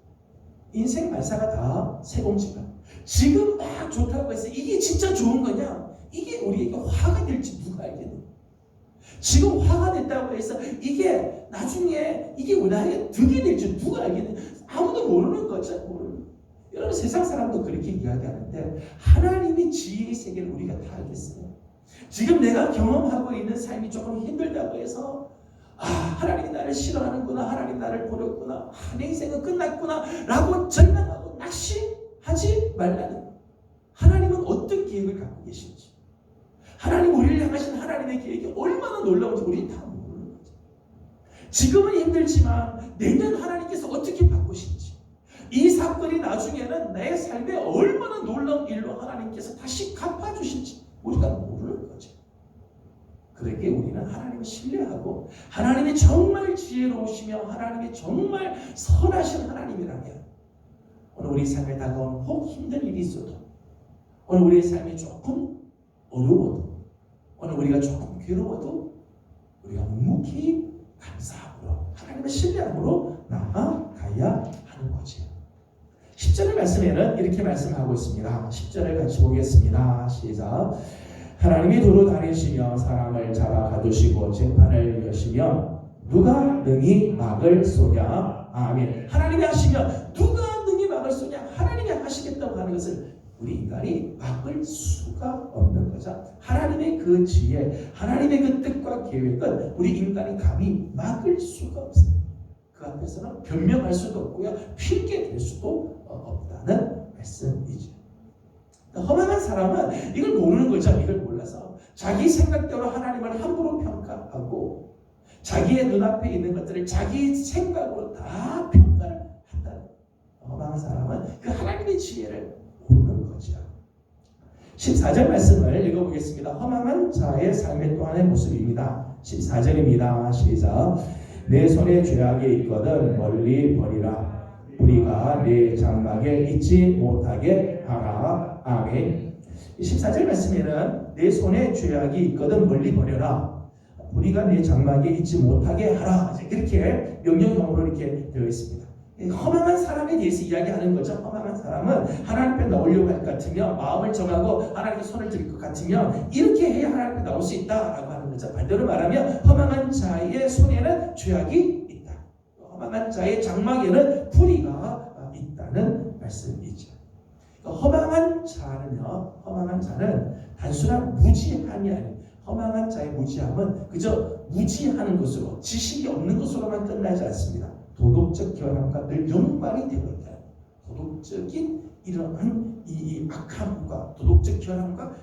인생 만사가 다 세공지마. 지금 막 좋다고 해서 이게 진짜 좋은 거냐? 이게 우리에게 화가 될지 누가 알겠느냐? 지금 화가 됐다고 해서 이게 나중에 이게 나에게 득이 될지 누가 알겠느냐? 아무도 모르는 거죠. 여러분 세상 사람도 그렇게 이야기하는데 하나님의 지혜의 세계를 우리가 다 알겠어요. 지금 내가 경험하고 있는 삶이 조금 힘들다고 해서 하나님이 나를 싫어하는구나, 하나님 나를 버렸구나, 내 인생은 끝났구나 라고 절망하고 낙심하지 말라는 거예요. 하나님은 어떤 계획을 갖고 계신지, 하나님 우리를 향하신 하나님의 계획이 얼마나 놀라운지 우리는 다 모르는 거죠. 지금은 힘들지만 내년 하나님께서 어떻게 바꾸실지, 이 사건이 나중에는 내 삶에 얼마나 놀라운 일로 하나님께서 다시 갚아주실지 우리가 모르는 거죠. 그러기에 우리는 하나님을 신뢰하고 하나님이 정말 지혜로우시며 하나님이 정말 선하신 하나님이라면 오늘 우리 삶에 다가온 혹 힘든 일이 있어도, 오늘 우리의 삶이 조금 어려워도, 오늘 우리가 조금 괴로워도 우리가 묵묵히 감사함으로 하나님을 신뢰함으로 나아가야 하는 거지. 10절의 말씀에는 이렇게 말씀하고 있습니다. 10절을 같이 보겠습니다. 시작. 하나님이 두루 다니시며 사람을 잡아 가두시고 재판을 여시며 누가 능히 막을 쏘냐. 아멘. 하나님이 하시면 누가 능히 막을 쏘냐. 하나님이 하시겠다고 하는 것을 우리 인간이 막을 수가 없는 거죠. 하나님의 그 지혜, 하나님의 그 뜻과 계획은 우리 인간이 감히 막을 수가 없어요. 그 앞에서는 변명할 수도 없고요, 핑계 댈 수도 없다는 말씀이죠. 허망한 사람은 이걸 모르는 거죠. 이걸 몰라서 자기 생각대로 하나님을 함부로 평가하고 자기의 눈앞에 있는 것들을 자기 생각으로 다 평가를 한다는 거예요. 허망한 사람은 그 하나님의 지혜를 모르는 거죠. 14절 말씀을 읽어보겠습니다. 허망한 자의 삶의 또 하나의 모습입니다. 14절입니다. 시작. 내 손에 죄악이 있거든 멀리 버리라. 우리가 내 장막에 있지 못하게 하라. 아멘. 14절 말씀에는 내 손에 죄악이 있거든 멀리 버려라. 우리가 내 장막에 있지 못하게 하라. 이렇게 명령형으로 이렇게 되어 있습니다. 허망한 사람에 대해서 이야기하는 거죠. 허망한 사람은 하나님 앞에 나오려고 할 것 같으면, 마음을 정하고 하나님께 손을 들일 것 같으면 이렇게 해야 하나님 앞에 나올 수 있다라고 하는 거죠. 반대로 말하면 허망한 자의 손에는 죄악이 있다. 허망한 자의 장막에는 불의가 있다는 말씀이죠. 허망한 자는 단순한 무지함이 아니에요. 허망한 자의 무지함은 그저 무지하는 것으로, 지식이 없는 것으로만 끝나지 않습니다. 도덕적 결함과 늘 연관이 되고 있다. 도덕적인 이러한 이 악함과 도덕적 결함과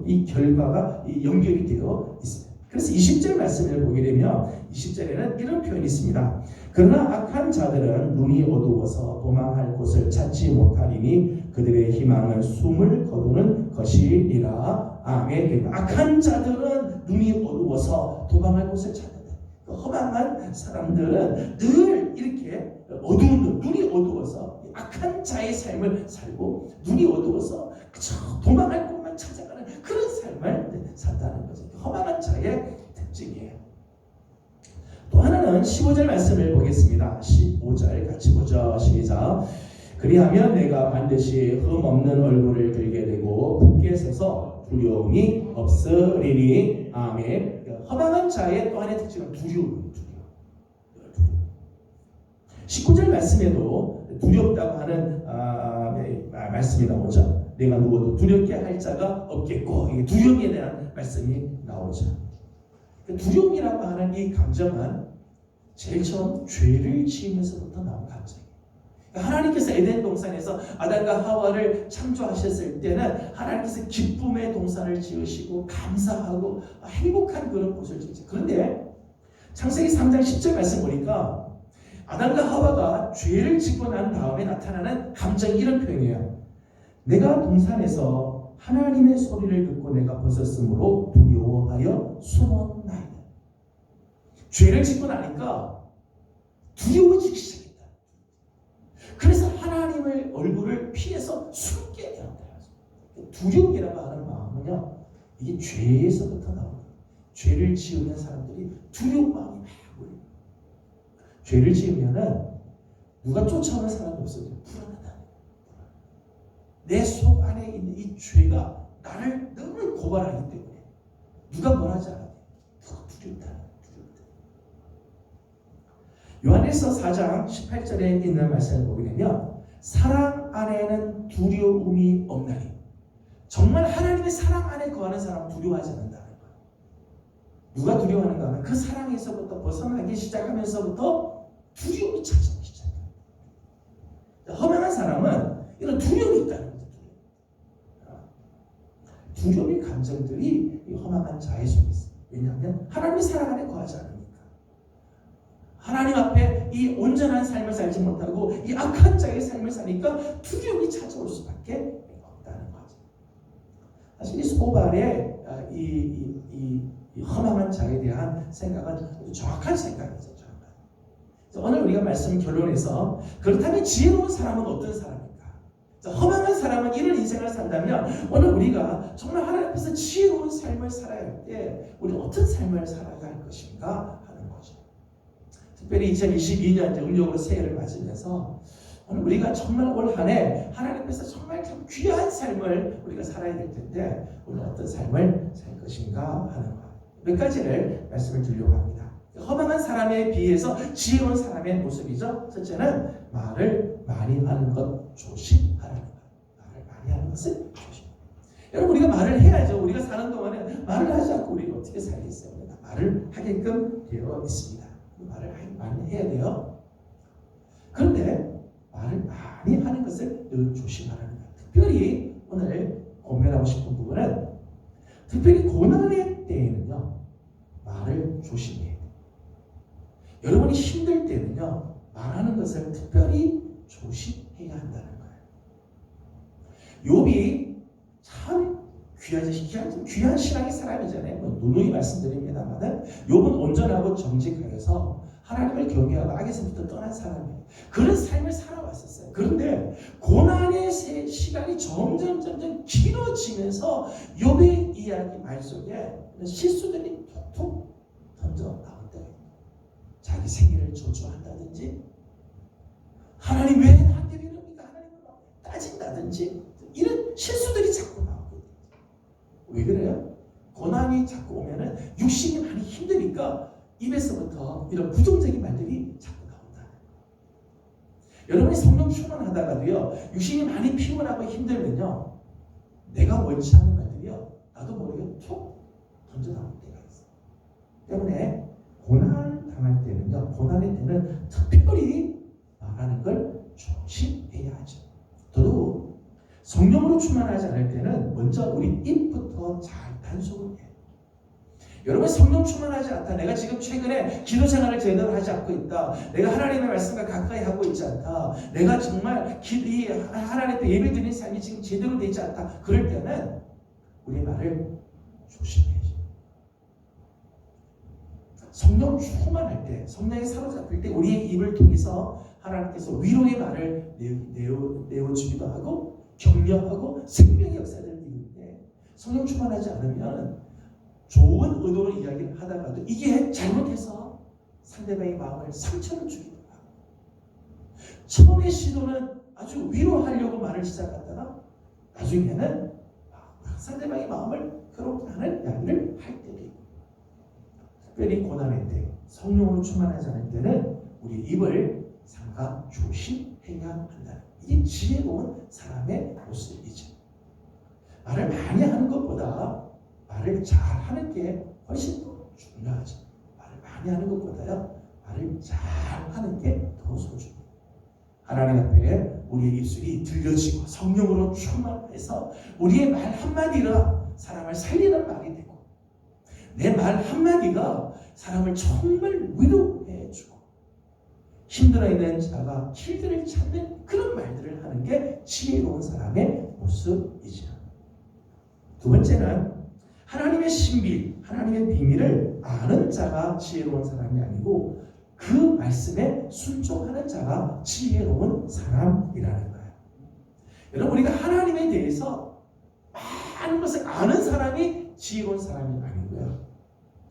이 결과가 연결이 되어 있습니다. 그래서 20절 말씀을 보게 되면 20절에는 이런 표현이 있습니다. 그러나 악한 자들은 눈이 어두워서 도망할 곳을 찾지 못하리니 그들의 희망은 숨을 거두는 것이니라. 아멘. 악한 자들은 눈이 어두워서 도망할 곳을 찾는다. 허망한 사람들은 늘 이렇게 어두운 눈이 어두워서 악한 자의 삶을 살고 눈이 어두워서 그저 도망할 곳만 찾아가는 그런 삶을 산다는 거죠. 허망한 자의 특징이에요. 또 하나는 15절 말씀을 보겠습니다. 15절 같이 보죠. 시작. 그리하면 내가 반드시 흠 없는 얼굴을 들게 되고 굳게 서서 두려움이 없으리니. 아멘. 허망한 자의 또 하나의 특징은 두려움. 19절 말씀에도 두렵다고 하는 말씀이 나오죠. 내가 누워도 두렵게 할 자가 없겠고, 이게 두려움에 대한 말씀이 나오죠. 두려움이라고 하는 이 감정은 제일 처음 죄를 지으면서부터 나온 감정이에요. 하나님께서 에덴 동산에서 아담과 하와를 창조하셨을 때는 하나님께서 기쁨의 동산을 지으시고 감사하고 행복한 그런 곳을 지으셨어요. 그런데 창세기 3장 10절 말씀 보니까 아담과 하와가 죄를 짓고 난 다음에 나타나는 감정이 이런 표현이에요. 내가 동산에서 하나님의 소리를 듣고 내가 벗었으므로 두려워하여 숨었나이다. 죄를 짓고 나니까 두려워지기 시작했다. 그래서 하나님의 얼굴을 피해서 숨게 되었다. 두려움이라고 하는 마음은요, 이게 죄에서부터 나오는 거예요. 죄를 지으면 사람들이 두려운 마음이 막 올려요. 죄를 지으면은 누가 쫓아오는 사람이 없어져요. 불안하다. 내 속 안에 있는 이 죄가 나를 늘 고발하기 때문에 누가 뭘 하지 않아요. 더 두렵다. 요한일서 4장 18절에 있는 말씀을 보게 되면 사랑 안에는 두려움이 없나니, 정말 하나님의 사랑 안에 거하는 사람은 두려워하지 않는다는 거예요. 누가 두려워하는가 하면 그 사랑에서부터 벗어나기 시작하면서부터 두려움이 찾아오기 시작해요. 허망한 사람은 이런 두려움이 있다는 거죠. 두려움의 감정들이 이 허망한 자의 속에 있어요. 왜냐하면 하나님의 사랑 안에 거하지 않으니까. 하나님 앞에 이 온전한 삶을 살지 못하고 이 악한 자의 삶을 사니까 두려움이 찾아올 수밖에 없다는 거죠. 사실 이 소발의 이 허망한 자에 대한 생각은 정확한 생각이죠. 오늘 우리가 말씀 결론에서 그렇다면 지혜로운 사람은 어떤 사람입니까? 허망한 사람은 이런 인생을 산다면 오늘 우리가 정말 하나님 앞에서 지혜로운 삶을 살아야 할 때 우리는 어떤 삶을 살아야 할 것인가 하는 거죠. 특별히 2022년 음력으로 새해를 맞으면서 오늘 우리가 정말 올 한 해 하나님 앞에서 정말 참 귀한 삶을 우리가 살아야 될 텐데 오늘 어떤 삶을 살 것인가 하는 것, 몇 가지를 말씀을 드리려고 합니다. 허망한 사람에 비해서 지혜로운 사람의 모습이죠. 첫째는 말을 많이 하는 것 조심하라는 것. 말을 많이 하는 것을 조심. 여러분, 우리가 말을 해야죠. 우리가 사는 동안에 말을 하지 않고 우리가 어떻게 살겠어요? 말을 하게끔 되어 있습니다. 말을 많이 해야 돼요. 그런데 말을 많이 하는 것을 늘 조심하라는 것. 특별히 오늘 고민하고 싶은 부분은 특별히 고난의 때에는요, 말을 조심해야 돼요. 여러분이 힘들 때는요, 말하는 것을 특별히 조심해야 한다는 거예요. 욥이 참 귀한 신앙의 사람이잖아요. 누누이 말씀드립니다만 욥은 온전하고 정직하여서 하나님을 경외하고 악에서부터 떠난 사람이에요. 그런 삶을 살아왔었어요. 그런데 고난의 시간이 점점 길어지면서 욥의 이야기 말 속에 실수들이 톡톡 던져 나온다. 자기 생일을 저주한다든지, 하나님 왜 나한테 이럽니까? 하나님을 따진다든지, 이런 실수들이 자꾸 나오거든요. 왜 그래요? 고난이 자꾸 오면은 육신이 많이 힘드니까 입에서부터 이런 부정적인 말들이 자꾸 나온다. 여러분이 성령 충만하다가도요, 육신이 많이 피곤하고 힘들면요, 내가 원치 않는 말들이요, 나도 모르게 툭 던져 나올 때가 있어요. 때문에 고난 당할 때는요, 고난의 때는 특별히 말하는 걸 조심해야 하죠. 더더욱 성령으로 충만하지 않을 때는 먼저 우리 입부터 잘 단속을 해요. 여러분, 성령 충만하지 않다, 내가 지금 최근에 기도 생활을 제대로 하지 않고 있다, 내가 하나님의 말씀과 가까이 하고 있지 않다, 내가 정말 하나님 앞에 예배드리는 삶이 지금 제대로 되지 않다, 그럴 때는 우리 말을 조심해야죠. 성령 충만할 때, 성령에 사로잡힐 때 우리의 입을 통해서 하나님께서 위로의 말을 내어주기도 하고 격려하고 생명의 역사를 이루는데, 성령 충만하지 않으면 좋은 의도로 이야기를 하다가도 이게 잘못해서 상대방의 마음을 상처를 주기도 하고, 처음의 시도는 아주 위로하려고 말을 시작하다가 나중에는 상대방의 마음을 괴롭게 하는 이야기를 할 때도 있고, 특별히 고난의 때, 성령으로 충만하지 않을 때는 우리 입을 삼가 조심해야 한다. 이게 지혜로운 사람의 모습이죠. 말을 많이 하는 것보다 말을 잘하는 게 훨씬 더 중요하죠. 말을 많이 하는 것보다요, 말을 잘 하는 게 더 소중해요. 하나님 앞에 우리의 입술이 들려지고 성령으로 충만해서 우리의 말 한마디가 사람을 살리는 말이 되고, 내 말 한마디가 사람을 정말 위로해주고, 힘들어 있는 자가 길들을 찾는 그런 말들을 하는 게 지혜로운 사람의 모습이죠. 두 번째는 하나님의 신비, 하나님의 비밀을 아는 자가 지혜로운 사람이 아니고 그 말씀에 순종하는 자가 지혜로운 사람이라는 거예요. 여러분, 우리가 하나님에 대해서 많은 것을 아는 사람이 지혜로운 사람이 아니고요.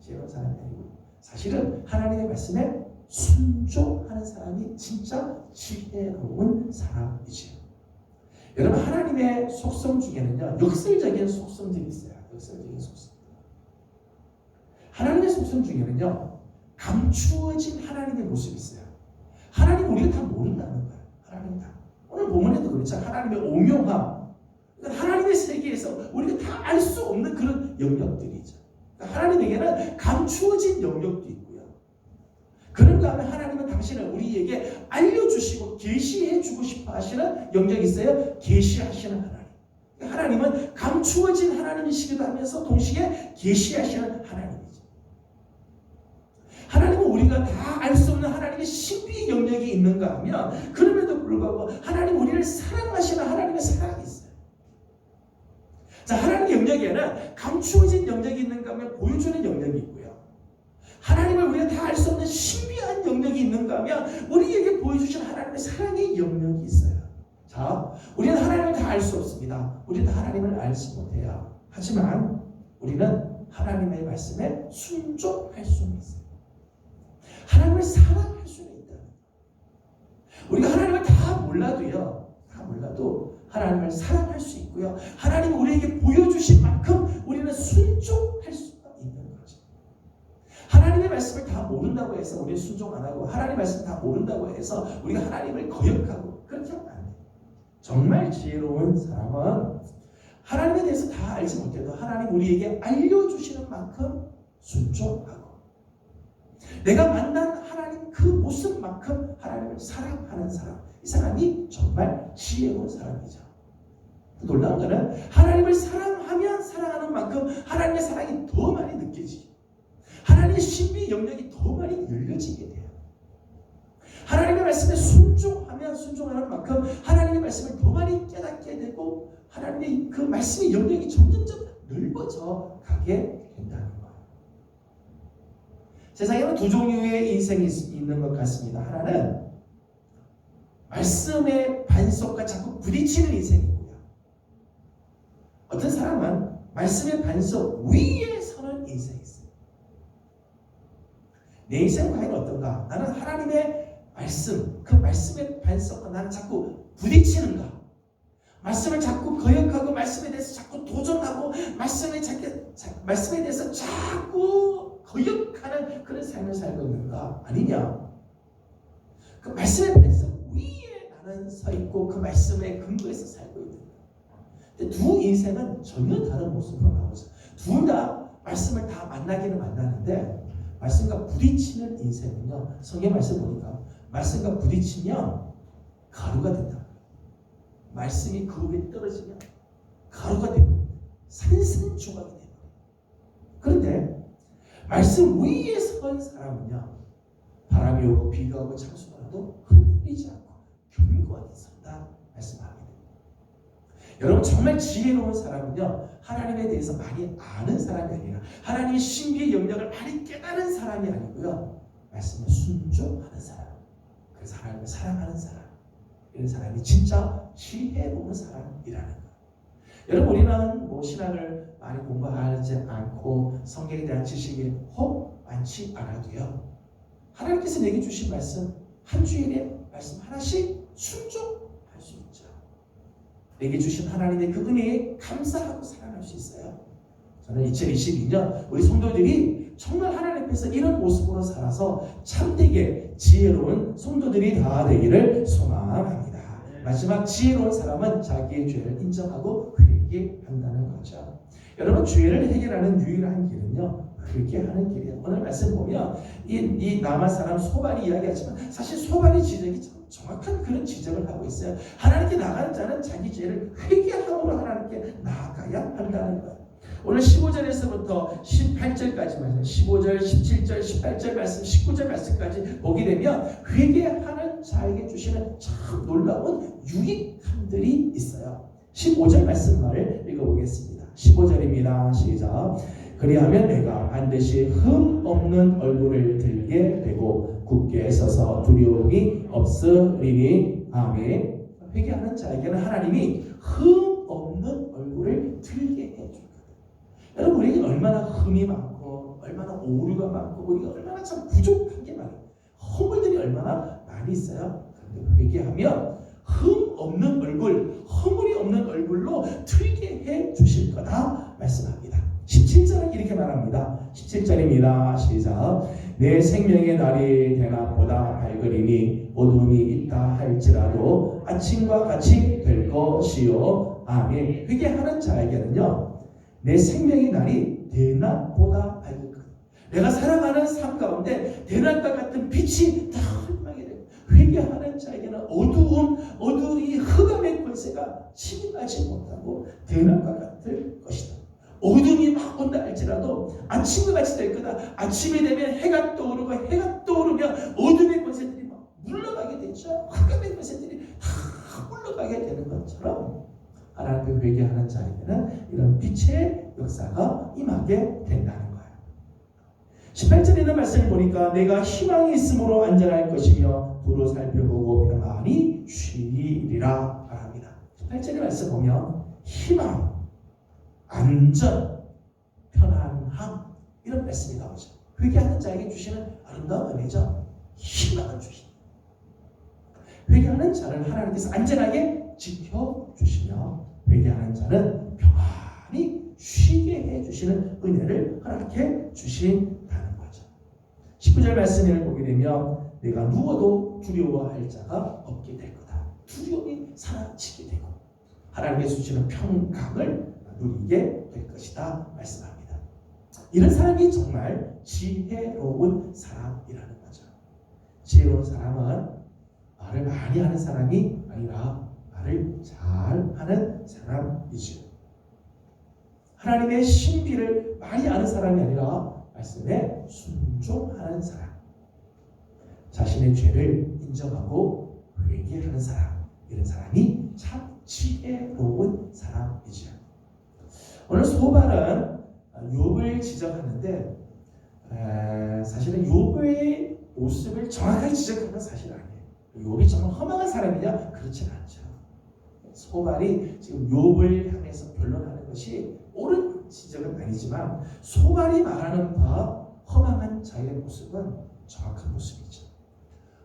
지혜로운 사람이 아니고 사실은 하나님의 말씀에 순종하는 사람이 진짜 지혜로운 사람이지요. 여러분, 하나님의 속성 중에는요, 역설적인 속성들이 있어요. 역설적인 속성. 하나님의 속성 중에는요, 감추어진 하나님의 모습이 있어요. 하나님 우리가 다 모른다는 거예요. 하나님 다. 오늘 본문에도 그렇죠. 하나님의 오묘함. 그러니까 하나님의 세계에서 우리가 다 알 수 없는 그런 영역들이죠. 그러니까 하나님에게는 감추어진 영역도 있고요. 그런가 하면 하나님은 당신을 우리에게 알려주시고 계시해주고 싶어 하시는 영역이 있어요. 계시하시는 하나님. 그러니까 하나님은 감추어진 하나님이시기도 하면서 동시에 계시하시는 하나님이죠. 하나님은 우리가 다 알 수 없는 하나님의 신비 영역이 있는가 하면 그럼에도 불구하고 하나님 우리를 사랑하시는 하나님의 사랑이 있어요. 자, 하나님의 영역에는 감추어진 영역이 있는가 하면 보여주는 영역이 있고요. 하나님을 우리가 다 알 수 없는 신비한 영역이 있는가 하면 우리에게 보여주신 하나님의 사랑의 영역이 있어요. 자, 우리는 하나님을 다 알 수 없습니다. 우리는 하나님을 알지 못해요. 하지만 우리는 하나님의 말씀에 순종할 수는 있어요. 하나님을 사랑할 수는 있다. 우리가 하나님을 다 몰라도요, 다 몰라도 하나님을 사랑할 수 있고요. 하나님 우리에게 보여주신 만큼 우리는 순종할 수가 있는 거죠. 하나님의 말씀을 다 모른다고 해서 우리는 순종 안 하고, 하나님의 말씀을 다 모른다고 해서 우리가 하나님을 거역하고, 그렇게 하면 안 돼요. 정말 지혜로운 사람은 하나님에 대해서 다 알지 못해도 하나님 우리에게 알려주시는 만큼 순종하고, 내가 만난 하나님 그 모습만큼 하나님을 사랑하는 사람, 이 사람이 정말 지혜로운 사람이죠. 놀라운 것은 하나님을 사랑하면 사랑하는 만큼 하나님의 사랑이 더 많이 느껴지고 하나님의 신비 영역이 더 많이 열려지게 돼요. 하나님의 말씀에 순종하면 순종하는 만큼 하나님의 말씀을 더 많이 깨닫게 되고 하나님의 그 말씀의 영역이 점점점 넓어져 가게 된다는 거예요. 세상에는 두 종류의 인생이 있는 것 같습니다. 하나는 말씀의 반석과 자꾸 부딪히는 인생이고요. 어떤 사람은 말씀의 반석 위에 서는 인생이 있어요. 내 인생은 과연 어떤가? 나는 하나님의 말씀, 그 말씀의 반석과 나는 자꾸 부딪히는가? 말씀을 자꾸 거역하고 말씀에 대해서 자꾸 도전하고 말씀에 대해서 자꾸 거역하는 그런 삶을 살고 있는가? 아니냐? 그 말씀의 반석 위에 나는 서 있고 그 말씀의 근거에서 살고 있는가? 근데 두 인생은 전혀 다른 모습으로 나오죠. 둘 다 말씀을 다 만나기는 만나는데 말씀과 부딪히는 인생은요, 성경 말씀 보니까 말씀과 부딪히면 가루가 된다. 말씀이 그 위에 떨어지면 가루가 되고 산산조각이 돼요. 그런데 말씀 위에 선 사람은요, 바람이 오고 비가 오고 창수가 와도 흔들리지 않고 견고하게 선다 말씀합니다. 여러분, 정말 지혜로운 사람은요, 하나님에 대해서 많이 아는 사람이 아니라 하나님의 신비의 영역을 많이 깨달은 사람이 아니고요, 말씀에 순종하는 사람, 그래서 하나님을 사랑하는 사람, 이런 사람이 진짜 지혜로운 사람이라는 거예요. 여러분, 우리는 신학을 많이 공부하지 않고 성경에 대한 지식이 혹 많지 않아도요, 하나님께서 내게 주신 말씀, 한 주일에 말씀 하나씩 순종할 수 있죠. 내게 주신 하나님의 그 은혜에 감사하고 살아갈 수 있어요. 저는 2022년 우리 성도들이 정말 하나님 앞에서 이런 모습으로 살아서 참되게 지혜로운 성도들이 다 되기를 소망합니다. 마지막, 지혜로운 사람은 자기의 죄를 인정하고 회개한다는 거죠. 여러분, 죄를 해결하는 유일한 길은요, 회개하는 길이에요. 오늘 말씀 보면 이 남한 사람 소발이 이야기하지만 사실 소발의 지적이 참 정확한 그런 지적을 하고 있어요. 하나님께 나가는 자는 자기 죄를 회개함으로 하나님께 나아가야 한다는 거예요. 오늘 15절에서부터 18절까지 말씀, 15절, 17절, 18절 말씀, 19절 말씀까지 보게 되면 회개하는 자에게 주시는 참 놀라운 유익함들이 있어요. 15절 말씀을 읽어보겠습니다. 15절입니다. 시작. 그리하면 내가 반드시 흠 없는 얼굴을 들게 되고 굳게 서서 두려움이 없으리니. 아멘. 회개하는 자에게는 하나님이 흠 없는 얼굴을 들게 해줍니다. 여러분, 우리에게 얼마나 흠이 많고 얼마나 오류가 많고 우리가 얼마나 참 부족한 게 많아요. 허물들이 얼마나 많이 있어요. 그런데 회개하면 흠 없는 얼굴, 허물이 없는 얼굴로 들게 해 주실 거다 말씀합니다. 17절은 이렇게 말합니다. 17절입니다. 시작. 내 생명의 날이 대낮보다 밝으리니 어둠이 있다 할지라도 아침과 같이 될 것이요. 아멘. 회개하는 자에게는요, 내 생명의 날이 대낮보다 밝을 거예요. 내가 살아가는 삶 가운데 대낮과 같은 빛이 다 흘러가게 돼요. 회개하는 자에게는 어두운 이 흑암의 권세가 침입하지 못하고 대낮과 같을 것이다. 어둠이 막 온다 할지라도 아침과 같이 될 거다. 아침이 되면 해가 떠오르고 해가 떠오르면 어둠의 권세들이 막 물러가게 되죠. 흑암의 권세들이 다 물러가게 되는 것처럼 하나님께 회개하는 자에게는 이런 빛의 역사가 임하게 된다는 거예요. 18절에 있는 말씀을 보니까 내가 희망이 있으므로 안전할 것이며 두루 살펴보고 평안히 쉬리라 합니다. 18절의 말씀 보면 희망, 안전, 편안함 이런 말씀이 나오죠. 회개하는 자에게 주시는 아름다운 의미죠. 희망을 주십니다. 회개하는 자를 하나님께서 안전하게 지켜주시며 회개하는 자는 평안히 쉬게 해주시는 은혜를 하나님께 주신다는 거죠. 19절 말씀을 보게 되면 내가 누워도 두려워할 자가 없게 될 거다. 두려움이 사라지게 되고 하나님께서 주시는 평강을 누리게 될 것이다 말씀합니다. 이런 사람이 정말 지혜로운 사람이라는 거죠. 지혜로운 사람은 말을 많이 하는 사람이 아니라 말을 잘하는 사람이죠. 하나님의 신비를 많이 아는 사람이 아니라 말씀에 순종하는 사람, 자신의 죄를 인정하고 회개하는 사람, 이런 사람이 참 지혜로운 사람이죠. 오늘 소발은 욥을 지적하는데 사실은 욥의 모습을 정확하게 지적하는 건 사실 아니에요. 욥이 정말 험악한 사람이냐? 그렇지는 않죠. 소발이 지금 욥을 향해서 변론하는 것이 옳은 지적은 아니지만 소발이 말하는 바 험악한 자의 모습은 정확한 모습이죠.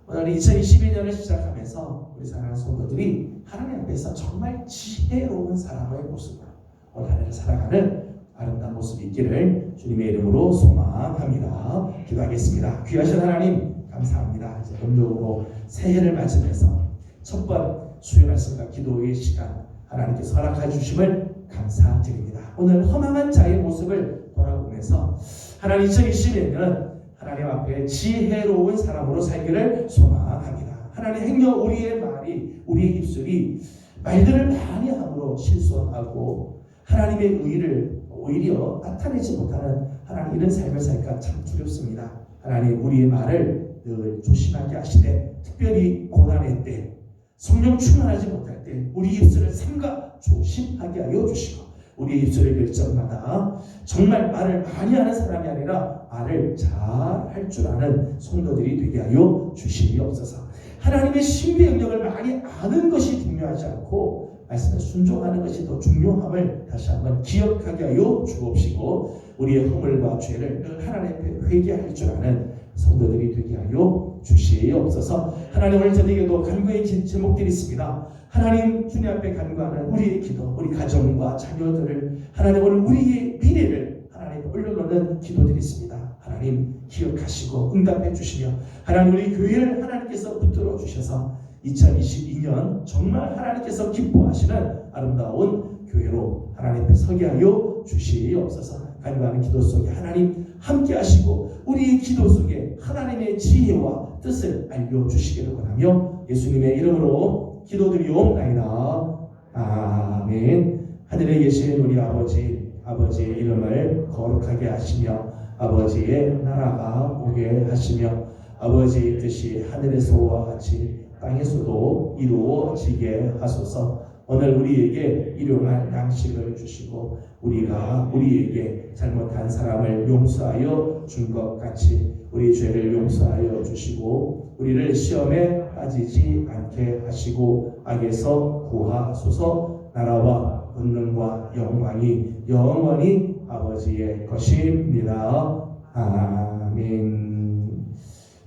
오늘 2022년을 시작하면서 우리 사랑하는 성도들이 하나님 앞에서 정말 지혜로운 사람의 모습으로 오늘 한 해를 살아가는 아름다운 모습이 있기를 주님의 이름으로 소망합니다. 기도하겠습니다. 귀하신 하나님 감사합니다. 이제 본격으로 새해를 맞으면서 첫 번 수요 말씀과 기도의 시간 하나님께서 허락해 주심을 감사드립니다. 오늘 험악한 자의 모습을 돌아보면서 하나님 2022년은 하나님 앞에 지혜로운 사람으로 살기를 소망합니다. 하나님 행여 우리의 말이 우리의 입술이 말들을 많이 함으로 실수하고 하나님의 의를 오히려 나타내지 못하는 하나님 이런 삶을 살까 참 두렵습니다. 하나님 우리의 말을 늘 조심하게 하시되 특별히 고난의 때 성령 충만하지 못할 때 우리 입술을 삼가 조심하게 하여 주시고 우리 입술을 열 적마다 정말 말을 많이 하는 사람이 아니라 말을 잘 할 줄 아는 성도들이 되게 하여 주시옵소서. 하나님의 신비의 영역을 많이 아는 것이 중요하지 않고 말씀에 순종하는 것이 더 중요함을 다시 한번 기억하게 하여 주옵시고 우리의 허물과 죄를 늘 하나님 앞에 회개할 줄 아는 성도들이 되게 하여 주시옵소서. 하나님 오늘 저녁에도 간구의 제목들이 있습니다. 하나님 주님 앞에 간구하는 우리의 기도, 우리 가정과 자녀들을 하나님 오늘 우리의 미래를 하나님 올려놓는 기도들이 있습니다. 하나님 기억하시고 응답해 주시며 하나님 우리 교회를 하나님께서 붙들어 주셔서 2022년 정말 하나님께서 기뻐하시는 아름다운 교회로 하나님 앞에 서게 하여 주시옵소서. 간구하는 기도 속에 하나님 함께 하시고 우리의 기도 속에 하나님의 지혜와 뜻을 알려주시기를 원하며 예수님의 이름으로 기도드리옵나이다. 아멘. 하늘에 계신 우리 아버지의 이름을 거룩하게 하시며 아버지의 나라가 오게 하시며 아버지의 뜻이 하늘에서와 같이 땅에서도 이루어지게 하소서. 오늘 우리에게 일용할 양식을 주시고 우리가 우리에게 잘못한 사람을 용서하여 준 것 같이 우리 죄를 용서하여 주시고 우리를 시험에 빠지지 않게 하시고 악에서 구하소서. 나라와 권능과 영광이 영원히 아버지의 것입니다. 아멘.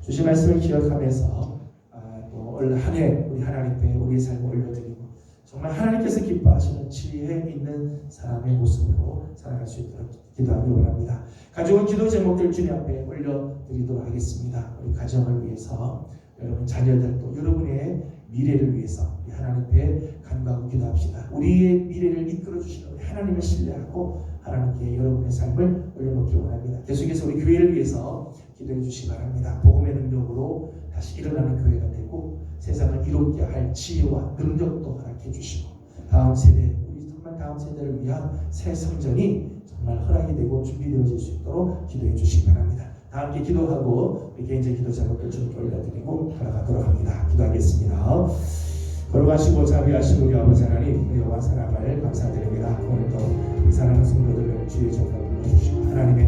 주신 말씀을 기억하면서 또 올 한 해 우리 하나님 앞에 우리의 삶을 올려드리고 정말 하나님께서 기뻐하시는 지혜 있는 사람의 모습으로 살아갈 수 있도록 기도하기 원합니다. 가져온 기도 제목들 주님 앞에 올려드리도록 하겠습니다. 우리 가정을 위해서 여러분 자녀들 또 여러분의 미래를 위해서 우리 하나님 앞에 간구하고 기도합시다. 우리의 미래를 이끌어 주시는 우리 하나님을 신뢰하고 하나님께 여러분의 삶을 올려놓기 원합니다. 계속해서 우리 교회를 위해서 기도해 주시기 바랍니다. 복음의 능력으로 다시 일어나는 교회가 되고 세상을 이롭게 할 지혜와 능력도 허락해 주시고 다음 세대 우리 정말 다음 세대를 위한 새 성전이 정말 허락이 되고 준비되어질 수 있도록 기도해 주시기 바랍니다. 다 함께 기도하고 개인적 기도 제목들 좀 올려드리고 돌아가도록 합니다. 기도하겠습니다. 걸어가시고 자비하신 우리 아버지 하나님 여호와 사랑을 감사드립니다. 오늘도 이 사랑하는 성도들을 주의 종으로 불러주시고 하나님의